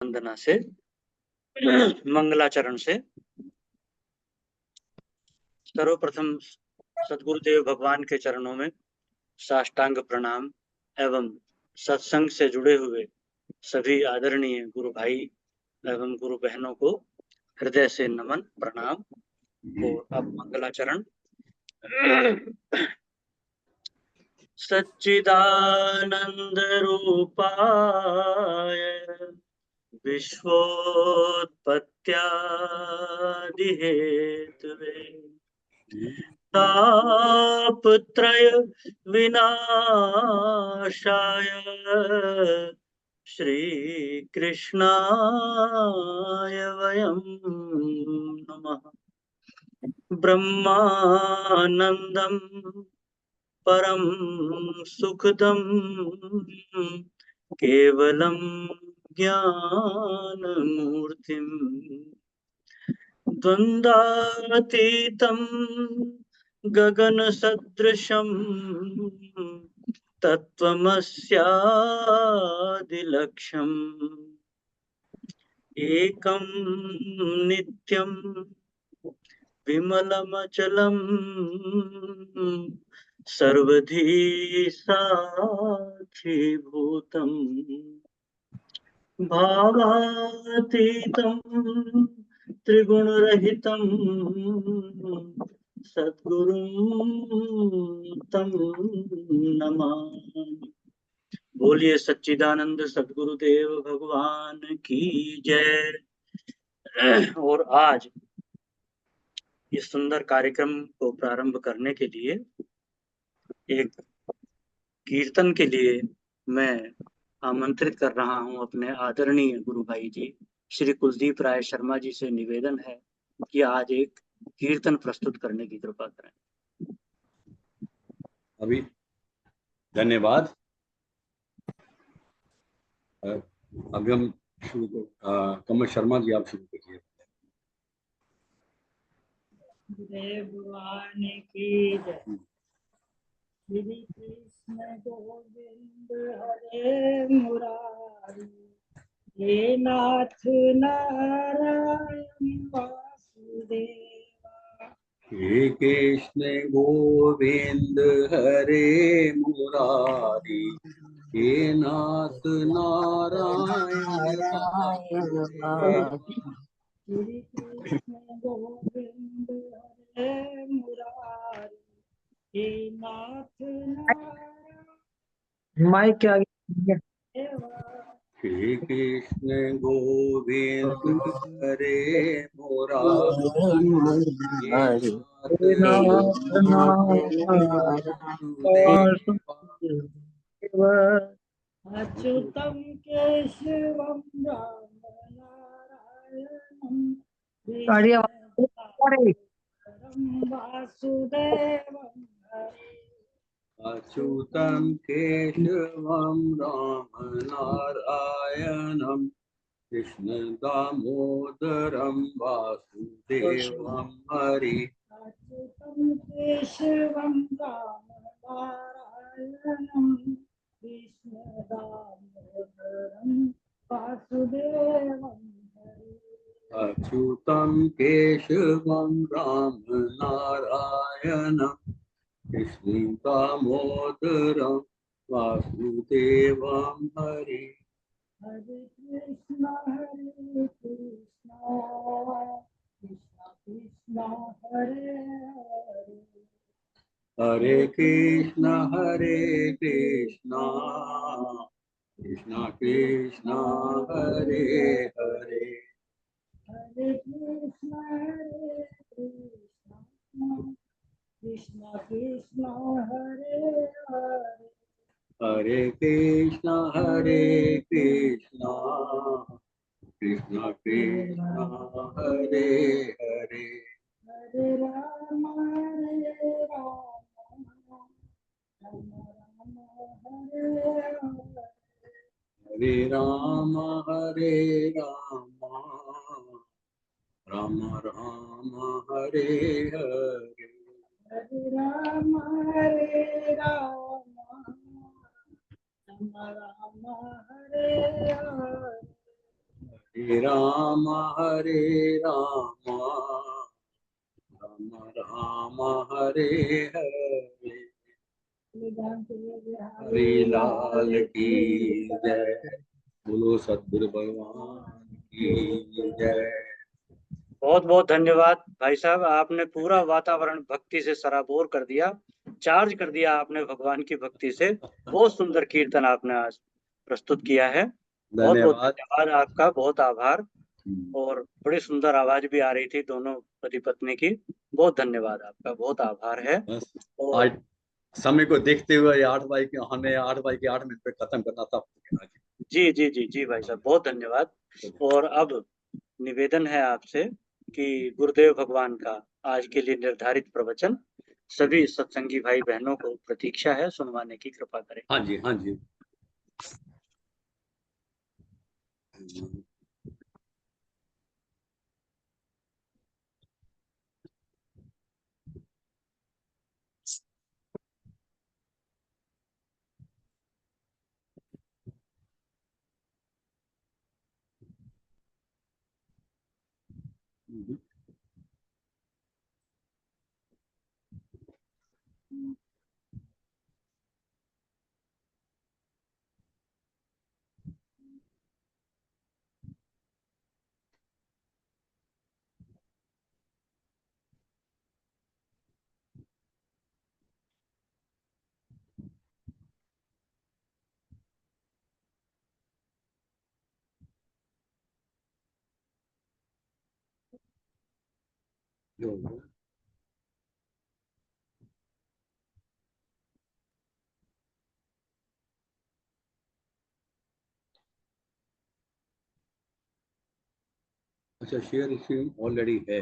वंदना से, मंगलाचरण से सर्वप्रथम सद्गुरुदेव भगवान के चरणों में साष्टांग प्रणाम एवं सत्संग से जुड़े हुए सभी आदरणीय गुरु भाई एवं गुरु बहनों को हृदय से नमन प्रणाम। और अब मंगलाचरण। सच्चिदानंद रूपाय विश्वोत्पत्त्यादिहेतवे तापत्रय विनाशाय श्रीकृष्णाय वयं नमः। ब्रह्मानंदं परम सुखदं केवलं ज्ञानमूर्तिम् द्वन्द्वातीतं गगनसदृशं तत्त्वमस्यादिलक्ष्यम् एकं नित्यं विमलमचलं सर्वधी साक्षीभूतम् भावातीतं त्रिगुणरहितं सद्गुरुं तं नमामि। बोलिए सच्चिदानंद सद्गुरुदेव भगवान की जय। और आज इस सुंदर कार्यक्रम को प्रारंभ करने के लिए एक कीर्तन के लिए मैं आमंत्रित कर रहा हूं अपने आदरणीय गुरु भाई जी श्री कुलदीप राय शर्मा जी से निवेदन है कि आज एक कीर्तन प्रस्तुत करने की कृपा करें। अभी धन्यवाद। अभी हम शुरू कमल शर्मा जी आप शुरू करिए। भगवान की जय। श्री कृष्ण गोविंद हरे मुरारी, हे नाथ नारायण वासुदेवा। हे कृष्ण गोविंद हरे मुरारी, हे नाथ नारायण वासुदेवा। श्री कृष्ण गोविंद हरे मुरारी, हे नाथ नारायण माइक के आगे। श्री कृष्ण गोविंद हरे मुरारी, हे नाथ नारायण अच्युतं केशवं राम नारायणं वासुदेवं हरे। अच्युतं केशवं राम नारायणं कृष्ण दामोदरं वासुदेवं हरि। अच्युतं केशवं राम नारायणं कृष्ण दामोदरं वासुदेवं हरे। अच्युतं केशवं राम नारायणं कृष्ण दामोदरं वासुदेवं हरि। हरे कृष्ण कृष्ण कृष्ण हरे हरे, हरे कृष्ण कृष्ण कृष्ण हरे हरे। हरे कृष्ण कृष्ण कृष्ण हरे हरे, हरे कृष्ण कृष्ण कृष्ण हरे हरे। हरे राम राम राम हरे हरे, हरे राम राम राम हरे हरे। हरे राम राम राम हरे हरे, हरे राम राम राम हरे हरे, हरि लाल की जय। बोलो सतगुरु भगवान की जय। बहुत बहुत धन्यवाद भाई साहब, आपने पूरा वातावरण भक्ति से सराबोर कर दिया, चार्ज कर दिया आपने भगवान की भक्ति से। बहुत सुंदर कीर्तन आपने आज प्रस्तुत किया है। बहुत बहुत धन्यवाद। धन्यवाद आपका, बहुत आभार। और बड़ी सुंदर आवाज भी आ रही थी दोनों पति पत्नी की। बहुत धन्यवाद आपका, बहुत आभार है। बस और आज समय को देखते हुए 8:08 पे खत्म करना था। जी जी जी जी भाई साहब, बहुत धन्यवाद। और अब निवेदन है आपसे कि गुरुदेव भगवान का आज के लिए निर्धारित प्रवचन सभी सत्संगी भाई बहनों को प्रतीक्षा है, सुनवाने की कृपा करें। हाँ जी, हाँ जी। अच्छा, शेयर स्क्रीन ऑलरेडी है।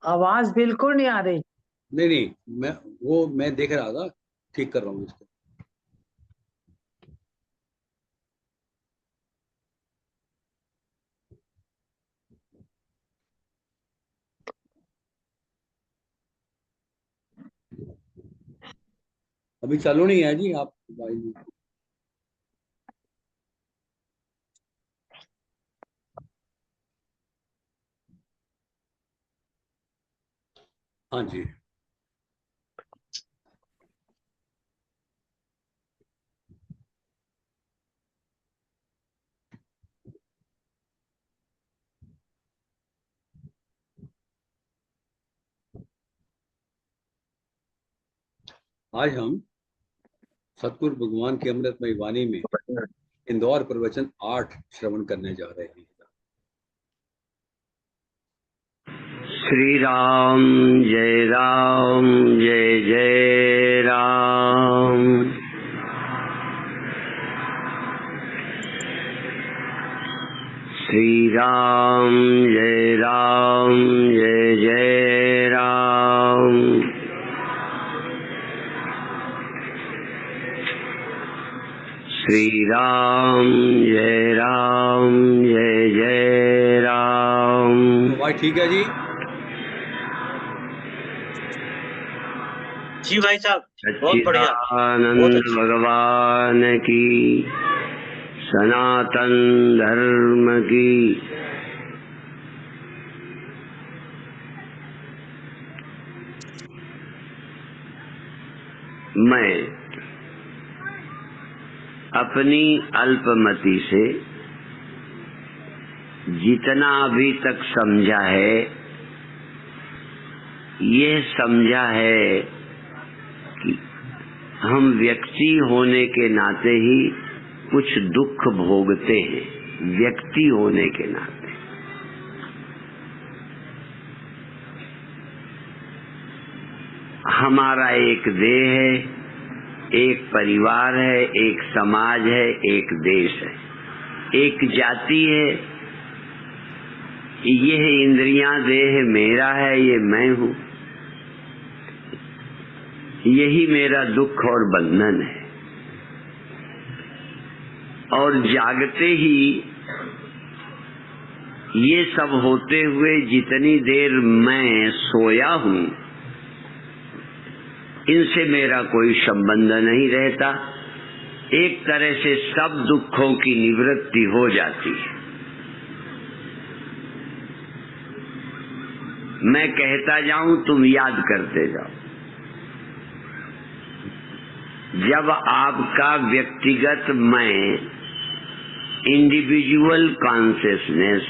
आवाज बिल्कुल नहीं आ रही। नहीं नहीं, मैं देख रहा था, ठीक कर रहा हूँ इसको। अभी चालू नहीं है जी, आप भाई। हाँ जी। आज हम सतगुरु भगवान की अमृतमय वाणी में इंदौर प्रवचन 8 श्रवण करने जा रहे हैं। श्री राम जय जय राम। श्री राम जय जय राम। श्री राम जय जय राम। तो भाई ठीक है जी। जी भाई साहब, बहुत बढ़िया। सच्चिदानंद भगवान की, सनातन धर्म की। मैं अपनी अल्पमति से जितना अभी तक समझा है, यह समझा है कि हम व्यक्ति होने के नाते ही कुछ दुख भोगते हैं। व्यक्ति होने के नाते हमारा एक देह है, एक परिवार है, एक समाज है, एक देश है, एक जाति है। यह इंद्रियां देह मेरा है, ये मैं हूं। यही मेरा दुख और बंधन है। और जागते ही ये सब होते हुए जितनी देर मैं सोया हूं, इनसे मेरा कोई संबंध नहीं रहता। एक तरह से सब दुखों की निवृत्ति हो जाती है। मैं कहता जाऊं, तुम याद करते जाओ। जब आपका व्यक्तिगत मैं, इंडिविजुअल कॉन्शियसनेस,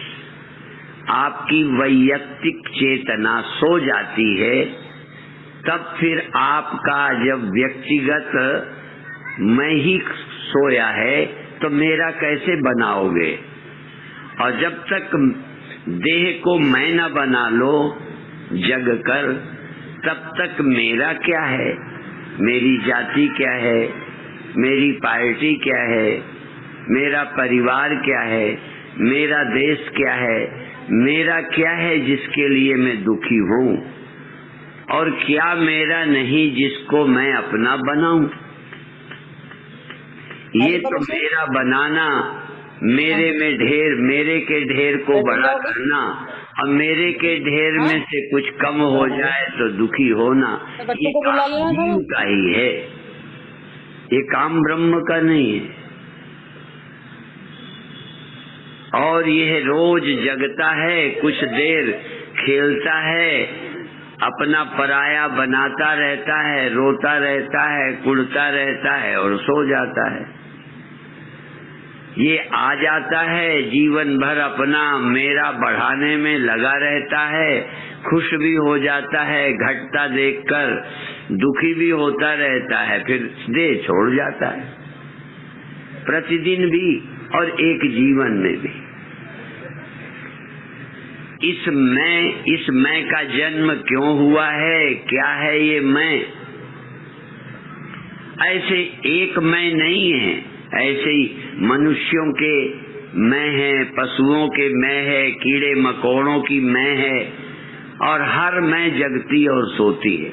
आपकी वैयक्तिक चेतना सो जाती है, तब फिर आपका जब व्यक्तिगत मैं ही सोया है तो मेरा कैसे बनाओगे? और जब तक देह को मैं न बना लो जग कर, तब तक मेरा क्या है, मेरी जाति क्या है, मेरी पार्टी क्या है, मेरा परिवार क्या है, मेरा देश क्या है, मेरा क्या है जिसके लिए मैं दुखी हूँ, और क्या मेरा नहीं जिसको मैं अपना बनाऊं? ये तो मेरा बनाना, मेरे में ढेर, मेरे के ढेर को बड़ा करना, और मेरे के ढेर में से कुछ कम हो जाए तो दुखी होना, ये काम जीव का ही है, ये काम ब्रह्म का नहीं है। और यह रोज जगता है, कुछ देर खेलता है, अपना पराया बनाता रहता है, रोता रहता है, कुड़ता रहता है और सो जाता है। ये आ जाता है, जीवन भर अपना मेरा बढ़ाने में लगा रहता है, खुश भी हो जाता है, घटता देखकर दुखी भी होता रहता है, फिर देह छोड़ जाता है, प्रतिदिन भी और एक जीवन में भी। इस मैं का जन्म क्यों हुआ है, क्या है ये मैं? ऐसे एक मैं नहीं है, ऐसे ही मनुष्यों के मैं है, पशुओं के मैं है, कीड़े मकोड़ों की मैं है, और हर मैं जगती और सोती है।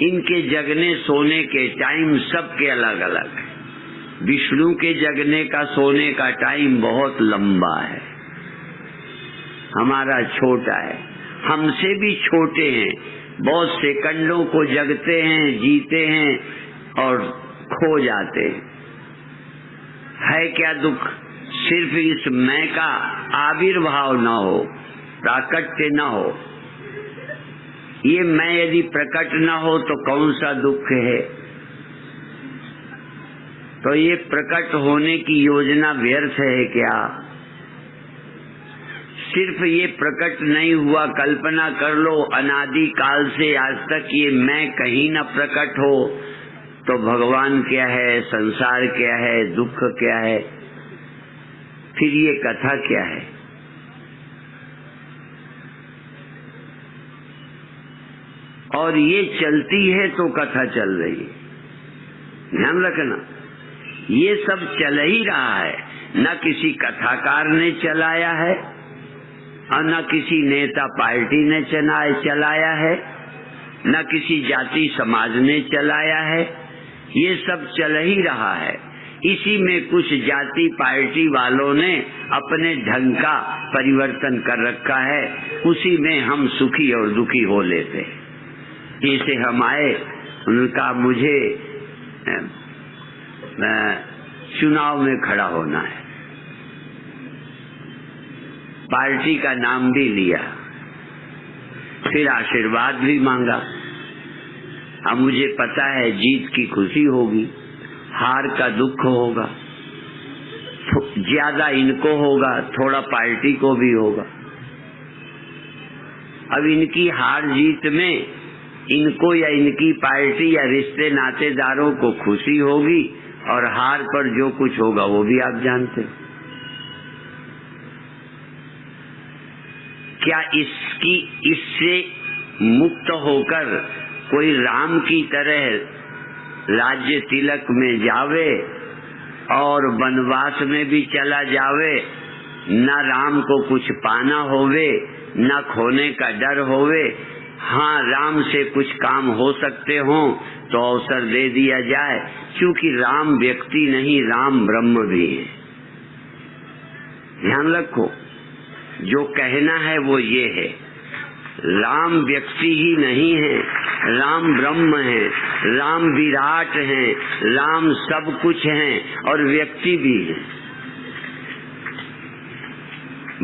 इनके जगने सोने के टाइम सबके अलग अलग है। विष्णु के जगने का सोने का टाइम बहुत लंबा है, हमारा छोटा है, हमसे भी छोटे हैं, बहुत सेकंडों को जगते हैं, जीते हैं और खो जाते हैं। है क्या दुख? सिर्फ इस मैं का आविर्भाव न हो, प्राकट्य न हो। ये मैं यदि प्रकट न हो तो कौन सा दुख है? तो ये प्रकट होने की योजना व्यर्थ है क्या? सिर्फ ये प्रकट नहीं हुआ, कल्पना कर लो अनादि काल से आज तक ये मैं कहीं न प्रकट हो, तो भगवान क्या है, संसार क्या है, दुख क्या है, फिर ये कथा क्या है? और ये चलती है तो कथा चल रही है, ध्यान रखना। ये सब चल ही रहा है, न किसी कथाकार ने चलाया है और न किसी नेता पार्टी ने चलाया है, न किसी जाति समाज ने चलाया है, ये सब चल ही रहा है। इसी में कुछ जाति पार्टी वालों ने अपने ढंग का परिवर्तन कर रखा है, उसी में हम सुखी और दुखी हो लेते हैं। जैसे हम आए, उनका मुझे चुनाव में खड़ा होना है, पार्टी का नाम भी लिया, फिर आशीर्वाद भी मांगा। अब मुझे पता है जीत की खुशी होगी, हार का दुख होगा, ज्यादा इनको होगा, थोड़ा पार्टी को भी होगा। अब इनकी हार जीत में इनको या इनकी पार्टी या रिश्ते नातेदारों को खुशी होगी, और हार पर जो कुछ होगा वो भी आप जानते हो। क्या इससे मुक्त होकर कोई राम की तरह राज्य तिलक में जावे और वनवास में भी चला जावे, न राम को कुछ पाना होवे, न खोने का डर होवे? हाँ, राम से कुछ काम हो सकते हो तो अवसर दे दिया जाए, क्योंकि राम व्यक्ति नहीं, राम ब्रह्म भी है। ध्यान रखो, जो कहना है वो ये है, राम व्यक्ति ही नहीं है, राम ब्रह्म है, राम विराट है, राम सब कुछ है और व्यक्ति भी है।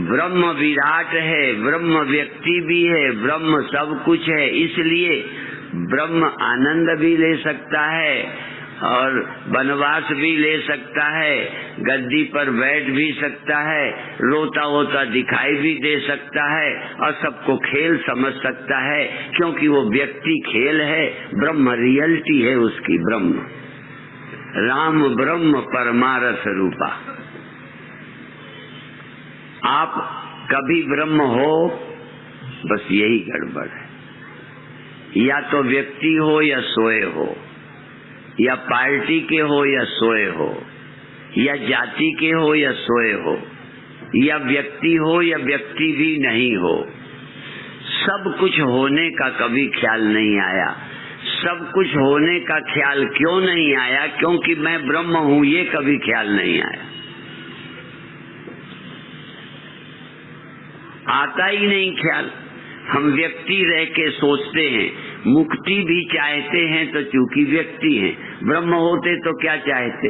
ब्रह्म विराट है, ब्रह्म व्यक्ति भी है, ब्रह्म सब कुछ है। इसलिए ब्रह्म आनंद भी ले सकता है और वनवास भी ले सकता है, गद्दी पर बैठ भी सकता है, रोता होता दिखाई भी दे सकता है और सबको खेल समझ सकता है, क्योंकि वो व्यक्ति खेल है, ब्रह्म रियलिटी है उसकी। ब्रह्म राम ब्रह्म परमारथ रूपा। आप कभी ब्रह्म हो, बस यही गड़बड़ है। या तो व्यक्ति हो या सोए हो, या पार्टी के हो या सोए हो, या जाति के हो या सोए हो, या व्यक्ति हो या व्यक्ति भी नहीं हो। सब कुछ होने का कभी ख्याल नहीं आया। सब कुछ होने का ख्याल क्यों नहीं आया? क्योंकि मैं ब्रह्म हूं, ये कभी ख्याल नहीं आया। आता ही नहीं ख्याल। हम व्यक्ति रह के सोचते हैं, मुक्ति भी चाहते हैं तो चूंकि व्यक्ति हैं। ब्रह्म होते तो क्या चाहते?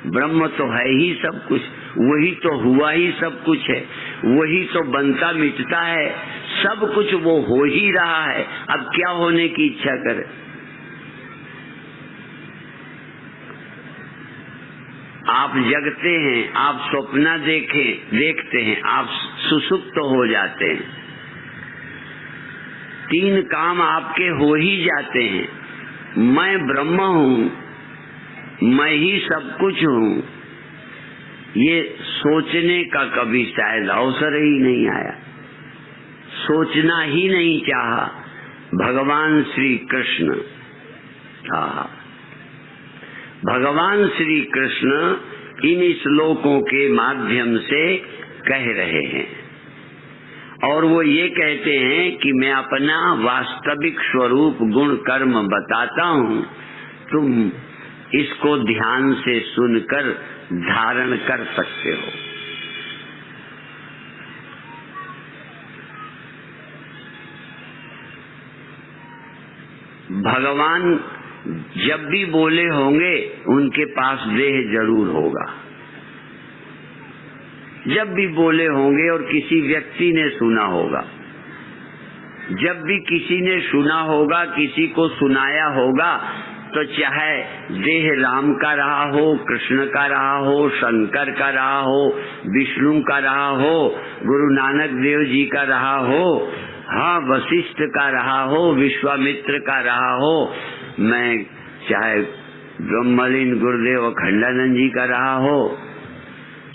ब्रह्म तो है ही सब कुछ, वही तो हुआ ही सब कुछ है, वही तो बनता मिटता है, सब कुछ वो हो ही रहा है। अब क्या होने की इच्छा करे? आप जगते हैं, आप स्वप्न देखते हैं, आप सुसुप्त हो जाते हैं। 3 काम आपके हो ही जाते हैं। मैं ब्रह्म हूँ, मैं ही सब कुछ हूँ, ये सोचने का कभी शायद अवसर ही नहीं आया, सोचना ही नहीं चाहा भगवान श्री कृष्ण। भगवान श्री कृष्ण इन श्लोकों के माध्यम से कह रहे हैं और वो ये कहते हैं कि मैं अपना वास्तविक स्वरूप गुण कर्म बताता हूँ, तुम इसको ध्यान से सुनकर धारण कर सकते हो। भगवान जब भी बोले होंगे उनके पास देह जरूर होगा। जब भी बोले होंगे और किसी व्यक्ति ने सुना होगा, जब भी किसी ने सुना होगा, किसी को सुनाया होगा, तो चाहे देह राम का रहा हो, कृष्ण का रहा हो, शंकर का रहा हो, विष्णु का रहा हो, गुरु नानक देव जी का रहा हो, हाँ वशिष्ठ का रहा हो, विश्वामित्र का रहा हो, मैं चाहे ब्रह्मलीन गुरुदेव अखंडानंद जी का रहा हो,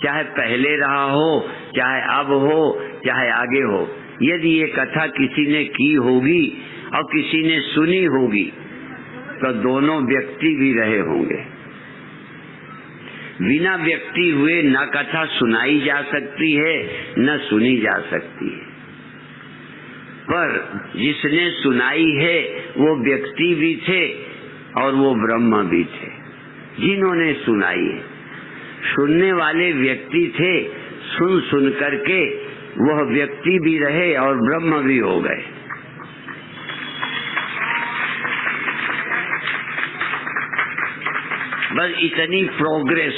चाहे पहले रहा हो, चाहे अब हो, चाहे आगे हो, यदि ये कथा किसी ने की होगी और किसी ने सुनी होगी तो दोनों व्यक्ति भी रहे होंगे। बिना व्यक्ति हुए न कथा सुनाई जा सकती है न सुनी जा सकती है, पर जिसने सुनाई है वो व्यक्ति भी थे और वो ब्रह्म भी थे जिन्होंने सुनाई है। सुनने वाले व्यक्ति थे, सुन सुन करके वह व्यक्ति भी रहे और ब्रह्म भी हो गए। बस इतनी प्रोग्रेस,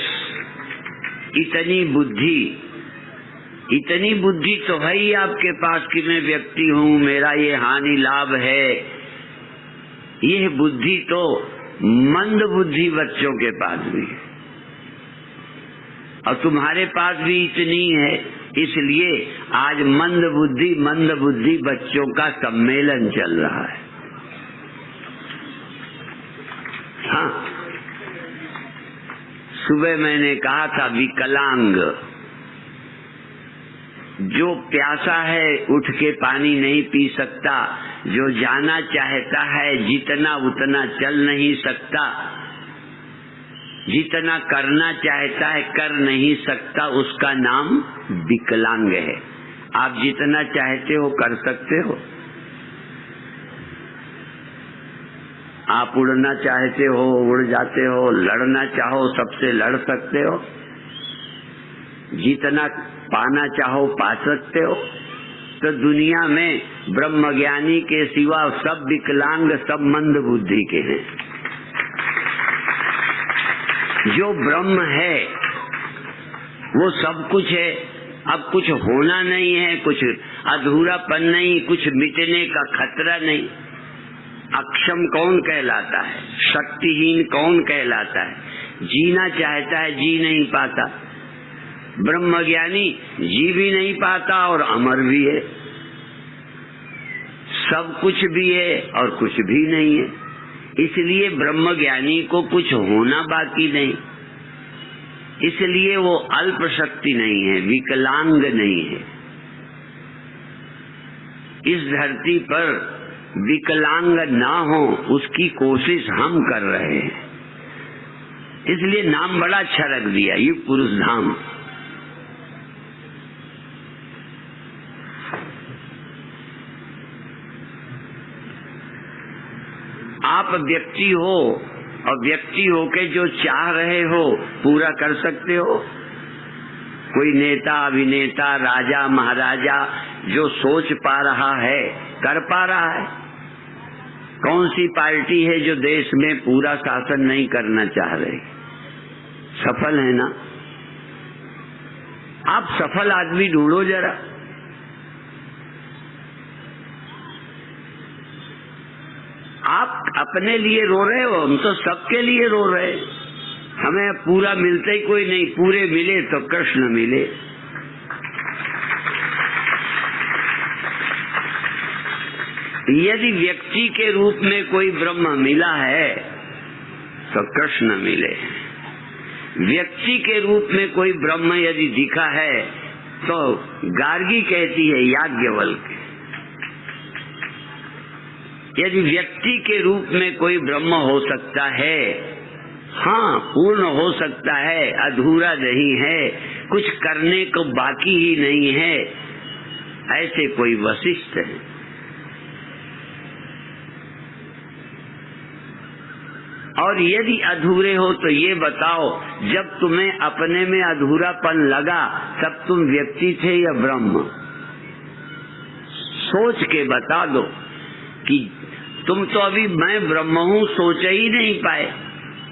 इतनी बुद्धि तो है ही आपके पास कि मैं व्यक्ति हूँ, मेरा ये हानि लाभ है। यह बुद्धि तो मंद बुद्धि बच्चों के पास भी है और तुम्हारे पास भी इतनी है। इसलिए आज मंद बुद्धि बच्चों का सम्मेलन चल रहा है। हाँ, सुबह मैंने कहा था विकलांग जो प्यासा है उठ के पानी नहीं पी सकता, जो जाना चाहता है जितना उतना चल नहीं सकता, जितना करना चाहता है कर नहीं सकता, उसका नाम विकलांग है। आप जितना चाहते हो कर सकते हो। आप उड़ना चाहते हो उड़ जाते हो, लड़ना चाहो सबसे लड़ सकते हो, जितना पाना चाहो पा सकते हो, तो दुनिया में ब्रह्मज्ञानी के सिवा सब विकलांग, सब मंद बुद्धि के हैं। जो ब्रह्म है वो सब कुछ है। अब कुछ होना नहीं है, कुछ अधूरापन नहीं, कुछ मिटने का खतरा नहीं। अक्षम कौन कहलाता है? शक्तिहीन कौन कहलाता है? जीना चाहता है, जी नहीं पाता। ब्रह्मज्ञानी जी भी नहीं पाता और अमर भी है। सब कुछ भी है और कुछ भी नहीं है। इसलिए ब्रह्मज्ञानी को कुछ होना बाकी नहीं। इसलिए वो अल्प शक्ति नहीं है, विकलांग नहीं है। इस धरती पर विकलांग ना हो उसकी कोशिश हम कर रहे हैं। इसलिए नाम बड़ा अच्छा रख दिया, युग पुरुष धाम। आप व्यक्ति हो और व्यक्ति होके जो चाह रहे हो पूरा कर सकते हो। कोई नेता, अभिनेता, राजा, महाराजा जो सोच पा रहा है कर पा रहा है। कौन सी पार्टी है जो देश में पूरा शासन नहीं करना चाह रही? सफल है ना? आप सफल आदमी ढूंढो जरा। आप अपने लिए रो रहे हो, हम तो सबके लिए रो रहे हैं। हमें पूरा मिलता ही कोई नहीं। पूरे मिले तो कृष्ण मिले। यदि व्यक्ति के रूप में कोई ब्रह्म मिला है तो कृष्ण मिले। व्यक्ति के रूप में कोई ब्रह्म यदि दिखा है तो गार्गी कहती है याज्ञवल्क्य। यदि व्यक्ति के रूप में कोई ब्रह्म हो सकता है, हाँ पूर्ण हो सकता है, अधूरा नहीं है, कुछ करने को बाकी ही नहीं है, ऐसे कोई वशिष्ठ है। और यदि अधूरे हो तो ये बताओ, जब तुम्हें अपने में अधूरापन लगा तब तुम व्यक्ति थे या ब्रह्म? सोच के बता दो कि तुम तो अभी मैं ब्रह्म हूँ सोच ही नहीं पाए।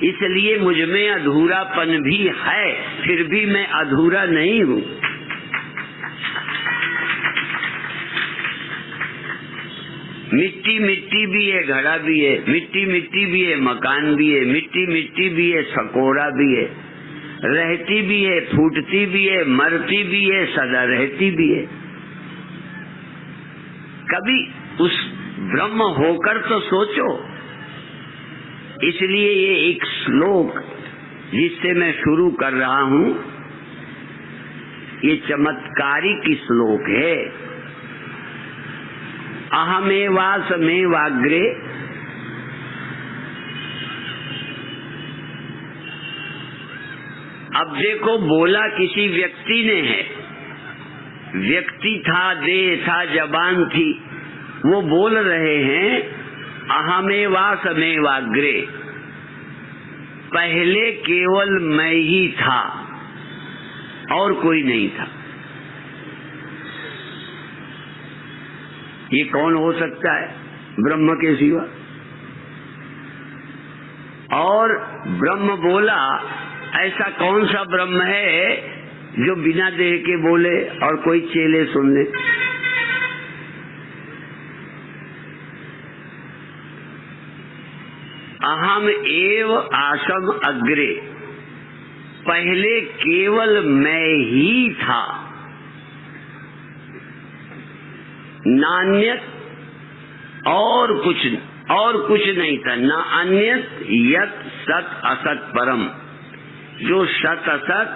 इसलिए मुझ में अधूरापन भी है, फिर भी मैं अधूरा नहीं हूँ। मिट्टी मिट्टी भी है, घड़ा भी है, मिट्टी मिट्टी भी है, मकान भी है, मिट्टी मिट्टी भी है, सकोरा भी है, रहती भी है, फूटती भी है, मरती भी है, सदा रहती भी है। कभी उस ब्रह्म होकर तो सोचो। इसलिए ये एक श्लोक जिससे मैं शुरू कर रहा हूँ, ये चमत्कारिक श्लोक है। अहमेवासमेवाग्रे अब देखो, बोला किसी व्यक्ति ने है। व्यक्ति था, देह था, जबान थी, वो बोल रहे हैं अहमेवासमेवाग्रे, पहले केवल मैं ही था और कोई नहीं था। ये कौन हो सकता है ब्रह्म के सिवा? और ब्रह्म बोला, ऐसा कौन सा ब्रह्म है जो बिना देह के बोले और कोई चेले सुन ले? अहम एव आसम अग्रे, पहले केवल मैं ही था, नान्यत और कुछ नहीं था, ना अन्यत यत सत असत परम, जो सत असत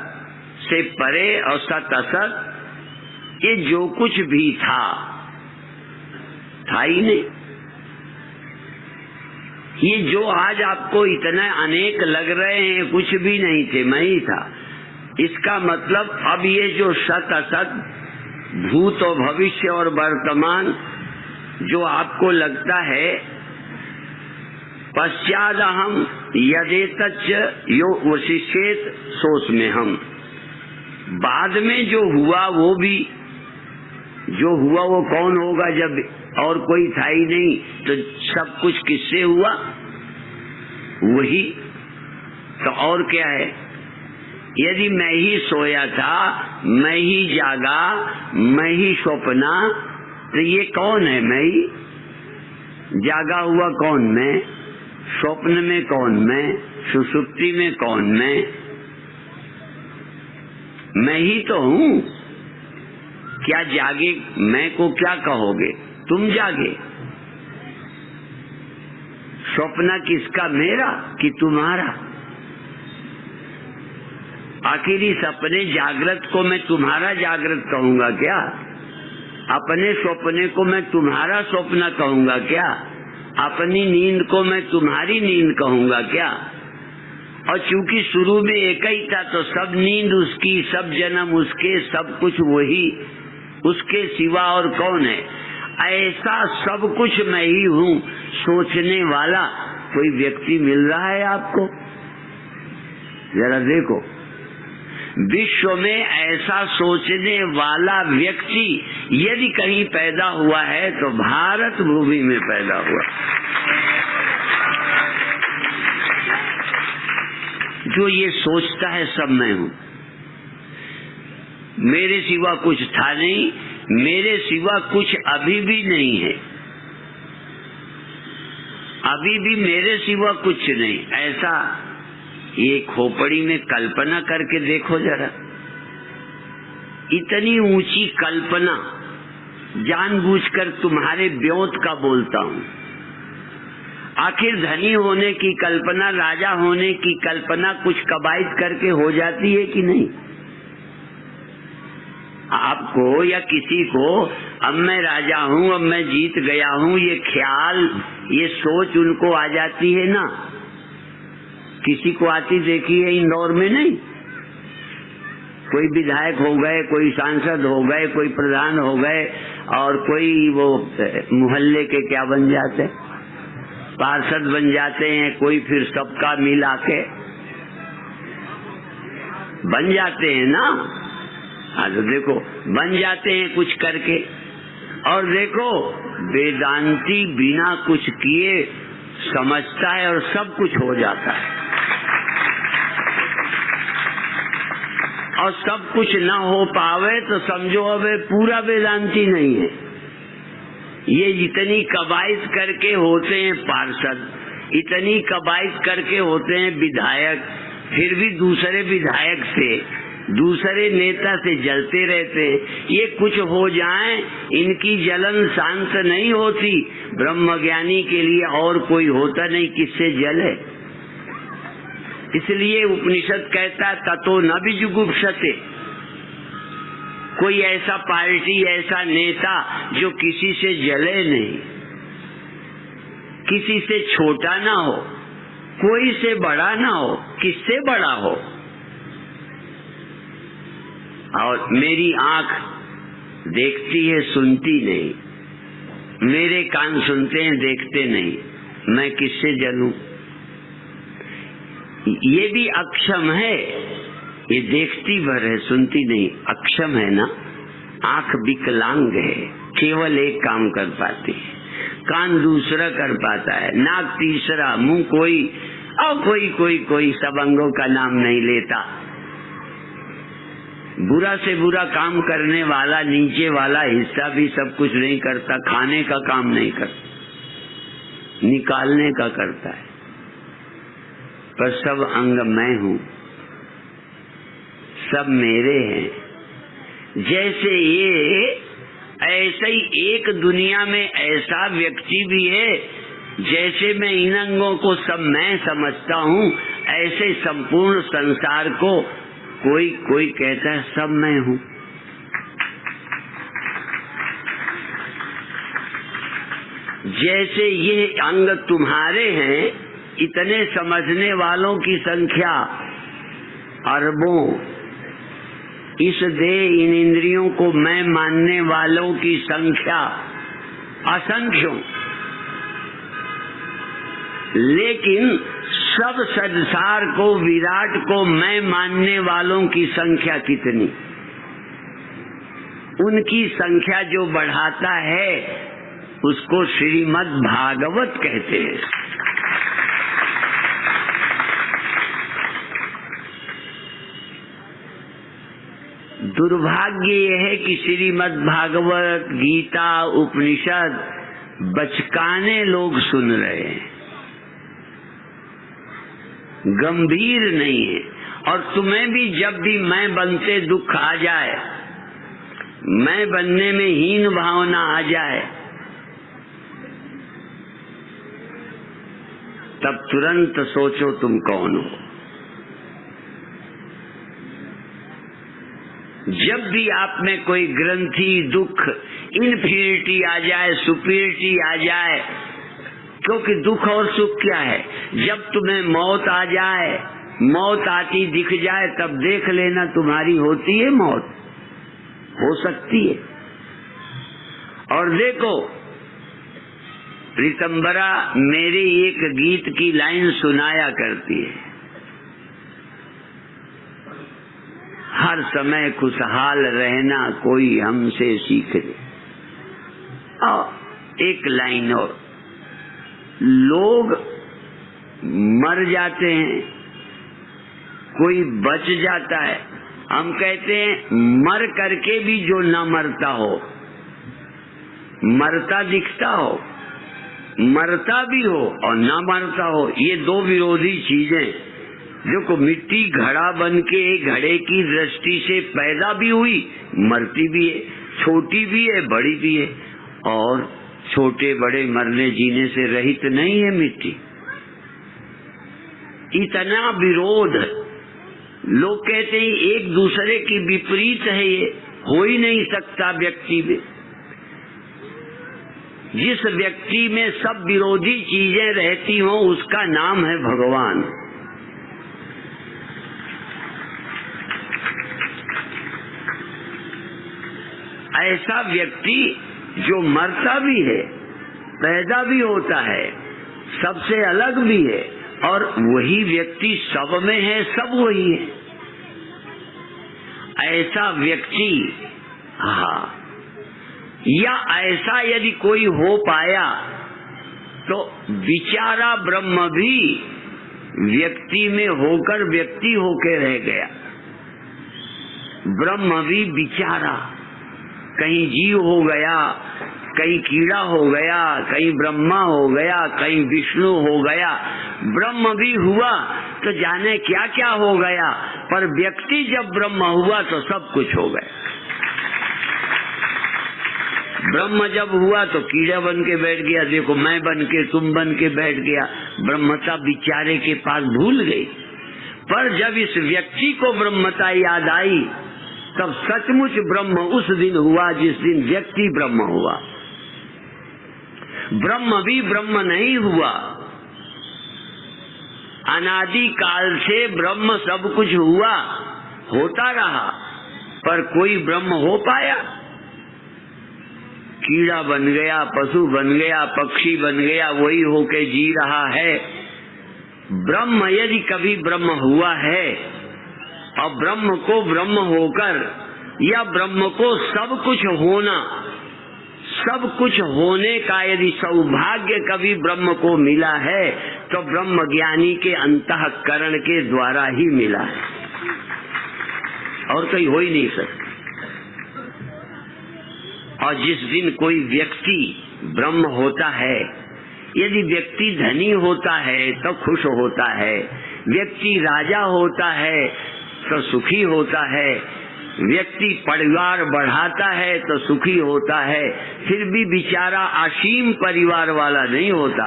से परे और सत असत ये जो कुछ भी था ही नहीं। ये जो आज आपको इतना अनेक लग रहे हैं कुछ भी नहीं थे, मैं ही था। इसका मतलब अब ये जो सत असत, भूत और भविष्य और वर्तमान जो आपको लगता है, पश्चाद हम यदेतच यो वशिष्येत सोच में हम, बाद में जो हुआ वो भी जो हुआ वो कौन होगा जब और कोई था ही नहीं, तो सब कुछ किससे हुआ? वही तो और क्या है? यदि मैं ही सोया था, मैं ही जागा, मैं ही स्वप्ना, तो ये कौन है? मैं ही जागा हुआ कौन? मैं। स्वप्न में कौन? मैं। सुषुप्ति में कौन? मैं ही तो हूँ। क्या जागे मैं को क्या कहोगे? तुम जागे। स्वप्न किसका? मेरा कि तुम्हारा? आखिर इस अपने जागृत को मैं तुम्हारा जागृत कहूंगा क्या? अपने स्वप्ने को मैं तुम्हारा स्वप्न कहूंगा क्या? अपनी नींद को मैं तुम्हारी नींद कहूंगा क्या? और चूंकि शुरू में एक ही था तो सब नींद उसकी, सब जन्म उसके, सब कुछ वही, उसके सिवा और कौन है? ऐसा सब कुछ मैं ही हूँ सोचने वाला कोई व्यक्ति मिल रहा है आपको? जरा देखो, विश्व में ऐसा सोचने वाला व्यक्ति यदि कहीं पैदा हुआ है तो भारत भूमि में पैदा हुआ, जो ये सोचता है सब मैं हूँ, मेरे सिवा कुछ था नहीं, मेरे सिवा कुछ अभी भी नहीं है, अभी भी मेरे सिवा कुछ नहीं। ऐसा ये खोपड़ी में कल्पना करके देखो जरा, इतनी ऊंची कल्पना, जानबूझकर तुम्हारे ब्योत का बोलता हूँ। आखिर धनी होने की कल्पना, राजा होने की कल्पना कुछ कबायद करके हो जाती है कि नहीं? आपको या किसी को अब मैं राजा हूँ, अब मैं जीत गया हूँ, ये ख्याल, ये सोच उनको आ जाती है ना? किसी को आती देखी है इंदौर में? नहीं। कोई विधायक हो गए, कोई सांसद हो गए, कोई प्रधान हो गए, और कोई वो मोहल्ले के क्या बन जाते, पार्षद बन जाते हैं, कोई फिर सबका मिला के बन जाते हैं ना। हाँ तो देखो, बन जाते हैं कुछ करके। और देखो, वेदांती बिना कुछ किए समझता है और सब कुछ हो जाता है, और सब कुछ ना हो पावे तो समझो अब पूरा वेदांती नहीं है। ये इतनी कबायद करके होते हैं पार्षद, इतनी कबायद करके होते हैं विधायक, फिर भी दूसरे विधायक से, दूसरे नेता से जलते रहते हैं। ये कुछ हो जाए, इनकी जलन शांत नहीं होती। ब्रह्मज्ञानी के लिए और कोई होता नहीं किससे जले। इसलिए उपनिषद कहता ततो न विजुगुप्सते, कोई ऐसा पार्टी, ऐसा नेता जो किसी से जले नहीं, किसी से छोटा ना हो, कोई से बड़ा ना हो, किससे बड़ा हो। और मेरी आंख देखती है, सुनती नहीं, मेरे कान सुनते हैं, देखते नहीं, मैं किससे जलूं? ये भी अक्षम है, ये देखती भर है, सुनती नहीं, अक्षम है ना। आंख विकलांग है, केवल एक काम कर पाती है, कान दूसरा कर पाता है, नाक तीसरा, मुंह कोई, और कोई सब अंगों का नाम नहीं लेता। बुरा से बुरा काम करने वाला, नीचे वाला हिस्सा भी सब कुछ नहीं करता, खाने का काम नहीं करता, निकालने का करता है, पर सब अंग मैं हूँ, सब मेरे हैं। जैसे ये, ऐसे ही एक दुनिया में ऐसा व्यक्ति भी है, जैसे मैं इन अंगों को सब मैं समझता हूँ, ऐसे संपूर्ण संसार को कोई कहता है सब मैं हूँ। जैसे ये अंग तुम्हारे हैं, इतने समझने वालों की संख्या अरबों, इस देह इन इंद्रियों को मैं मानने वालों की संख्या असंख्यों, लेकिन सब संसार को, विराट को मैं मानने वालों की संख्या कितनी? उनकी संख्या जो बढ़ाता है उसको श्रीमद् भागवत कहते हैं। दुर्भाग्य यह है कि श्रीमद् भागवत, गीता, उपनिषद बचकाने लोग सुन रहे हैं, गंभीर नहीं है। और तुम्हें भी जब भी मैं बनते दुख आ जाए, मैं बनने में हीन भावना आ जाए, तब तुरंत सोचो तुम कौन हो। जब भी आप में कोई ग्रंथि, दुख, इन्फीरिटी आ जाए, सुपीरिटी आ जाए, क्योंकि दुख और सुख क्या है? जब तुम्हें मौत आ जाए, मौत आती दिख जाए, तब देख लेना तुम्हारी होती है मौत, हो सकती है। और देखो, ऋतंबरा मेरे एक गीत की लाइन सुनाया करती है, हर समय खुशहाल रहना कोई हमसे सीख ले। और एक लाइन और, लोग मर जाते हैं, कोई बच जाता है, हम कहते हैं मर करके भी जो न मरता हो, मरता दिखता हो, मरता भी हो और न मरता हो, ये दो विरोधी चीजें। देखो, मिट्टी घड़ा बन के घड़े की दृष्टि से पैदा भी हुई, मरती भी है, छोटी भी है, बड़ी भी है, और छोटे बड़े मरने जीने से रहित नहीं है मिट्टी। इतना विरोध, लोग कहते हैं एक दूसरे की विपरीत है, ये हो ही नहीं सकता व्यक्ति में। जिस व्यक्ति में सब विरोधी चीजें रहती हों उसका नाम है भगवान। ऐसा व्यक्ति जो मरता भी है, पैदा भी होता है, सबसे अलग भी है, और वही व्यक्ति सब में है, सब वही है। ऐसा व्यक्ति, हाँ, या ऐसा यदि कोई हो पाया तो विचारा ब्रह्म भी व्यक्ति में होकर व्यक्ति होके रह गया। ब्रह्म भी विचारा, कहीं जीव हो गया, कहीं कीड़ा हो गया, कहीं ब्रह्मा हो गया, कहीं विष्णु हो गया। ब्रह्म भी हुआ तो जाने क्या क्या हो गया, पर व्यक्ति जब ब्रह्म हुआ तो सब कुछ हो गया। ब्रह्म जब हुआ तो कीड़ा बन के बैठ गया, देखो मैं बन के, तुम बन के बैठ गया, ब्रह्मता बिचारे के पास भूल गई। पर जब इस व्यक्ति को ब्रह्मता याद आई, तब सचमुच ब्रह्म उस दिन हुआ जिस दिन व्यक्ति ब्रह्म हुआ। ब्रह्म भी ब्रह्म नहीं हुआ, अनादि काल से ब्रह्म सब कुछ हुआ, होता रहा, पर कोई ब्रह्म हो पाया? कीड़ा बन गया, पशु बन गया, पक्षी बन गया, वही होके जी रहा है। ब्रह्म यदि कभी ब्रह्म हुआ है, और ब्रह्म को ब्रह्म होकर, या ब्रह्म को सब कुछ होना, सब कुछ होने का यदि सौभाग्य कभी ब्रह्म को मिला है, तो ब्रह्म ज्ञानी के अंतःकरण के द्वारा ही मिला है, और कहीं हो ही नहीं सकता। और जिस दिन कोई व्यक्ति ब्रह्म होता है, यदि व्यक्ति धनी होता है तो खुश होता है, व्यक्ति राजा होता है तो सुखी होता है, व्यक्ति परिवार बढ़ाता है तो सुखी होता है, फिर भी बेचारा असीम परिवार वाला नहीं होता,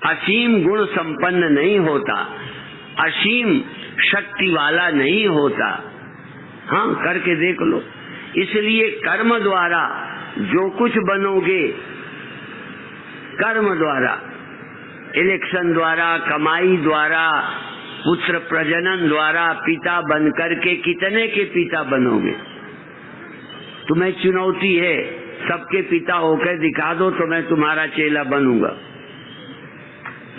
असीम गुण संपन्न नहीं होता, असीम शक्ति वाला नहीं होता। हाँ, करके देख लो। इसलिए कर्म द्वारा जो कुछ बनोगे, कर्म द्वारा, इलेक्शन द्वारा, कमाई द्वारा, पुत्र प्रजनन द्वारा पिता बन करके कितने के पिता बनोगे? तुम्हें चुनौती है, सबके पिता होकर दिखा दो तो मैं तुम्हारा चेला बनूंगा।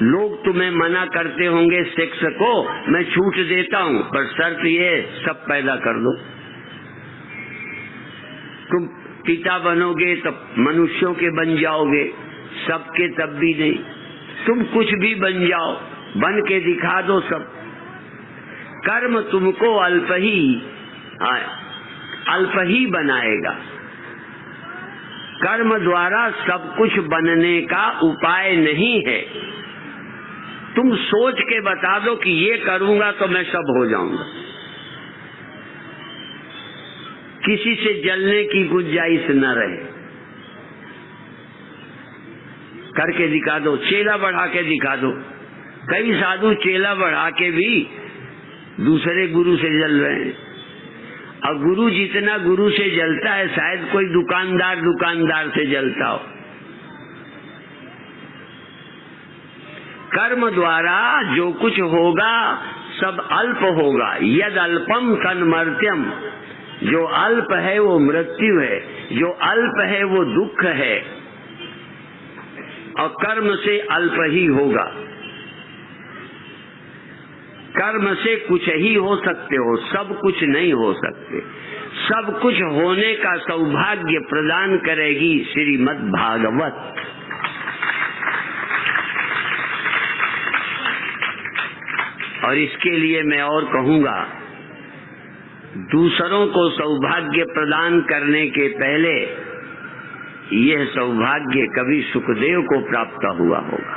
लोग तुम्हें मना करते होंगे सेक्स को, मैं छूट देता हूं, पर शर्त ये सब पैदा कर दो। तुम पिता बनोगे तो मनुष्यों के बन जाओगे, सबके तब भी नहीं। तुम कुछ भी बन जाओ, बन के दिखा दो सब। कर्म तुमको अल्प ही बनाएगा। कर्म द्वारा सब कुछ बनने का उपाय नहीं है। तुम सोच के बता दो कि ये करूंगा तो मैं सब हो जाऊंगा। किसी से जलने की गुंजाइश न रहे। करके दिखा दो, चेला बढ़ा के दिखा दो। कई साधु चेला बढ़ा के भी दूसरे गुरु से जल रहे हैं, और गुरु जितना गुरु से जलता है शायद कोई दुकानदार से जलता हो। कर्म द्वारा जो कुछ होगा सब अल्प होगा। यद अल्पम तन्मर्त्यम, जो अल्प है वो मृत्यु है, जो अल्प है वो दुख है, और कर्म से अल्प ही होगा। कर्म से कुछ ही हो सकते हो, सब कुछ नहीं हो सकते। सब कुछ होने का सौभाग्य प्रदान करेगी श्रीमद् भागवत। और इसके लिए मैं और कहूंगा, दूसरों को सौभाग्य प्रदान करने के पहले यह सौभाग्य कभी सुखदेव को प्राप्त हुआ होगा,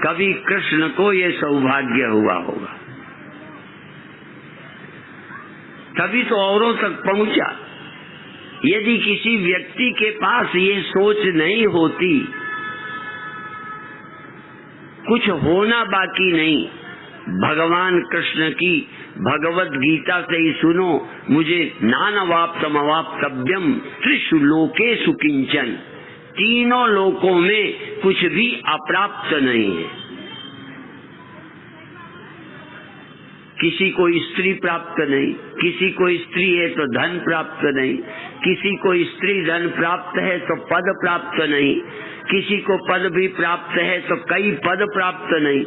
कभी कृष्ण को यह सौभाग्य हुआ होगा, तभी तो औरों तक पहुंचा। यदि किसी व्यक्ति के पास ये सोच नहीं होती, कुछ होना बाकी नहीं। भगवान कृष्ण की भगवत गीता से ही सुनो, मुझे नानवाप्तम अवाप्तव्यम त्रिषु लोकेषु किंचन। तीनों लोकों में कुछ भी अप्राप्त नहीं है। किसी को स्त्री प्राप्त नहीं, किसी को स्त्री है तो धन प्राप्त नहीं, किसी को स्त्री धन प्राप्त है तो पद प्राप्त नहीं, किसी को पद भी प्राप्त है तो कई पद प्राप्त नहीं।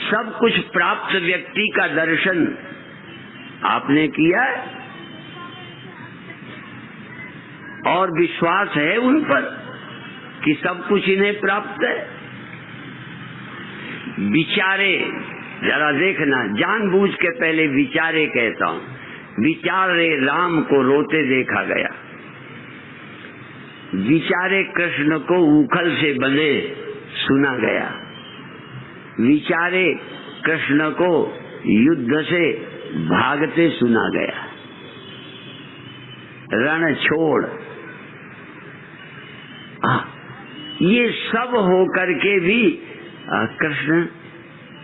सब कुछ प्राप्त व्यक्ति का दर्शन आपने किया है और विश्वास है उन पर कि सब कुछ इन्हें प्राप्त है। विचारे, जरा देखना, जानबूझ के पहले विचारे कहता हूँ। विचारे राम को रोते देखा गया, विचारे कृष्ण को उखल से बंधे सुना गया, विचारे कृष्ण को युद्ध से भागते सुना गया। रण छोड़, ये सब होकर के भी कृष्ण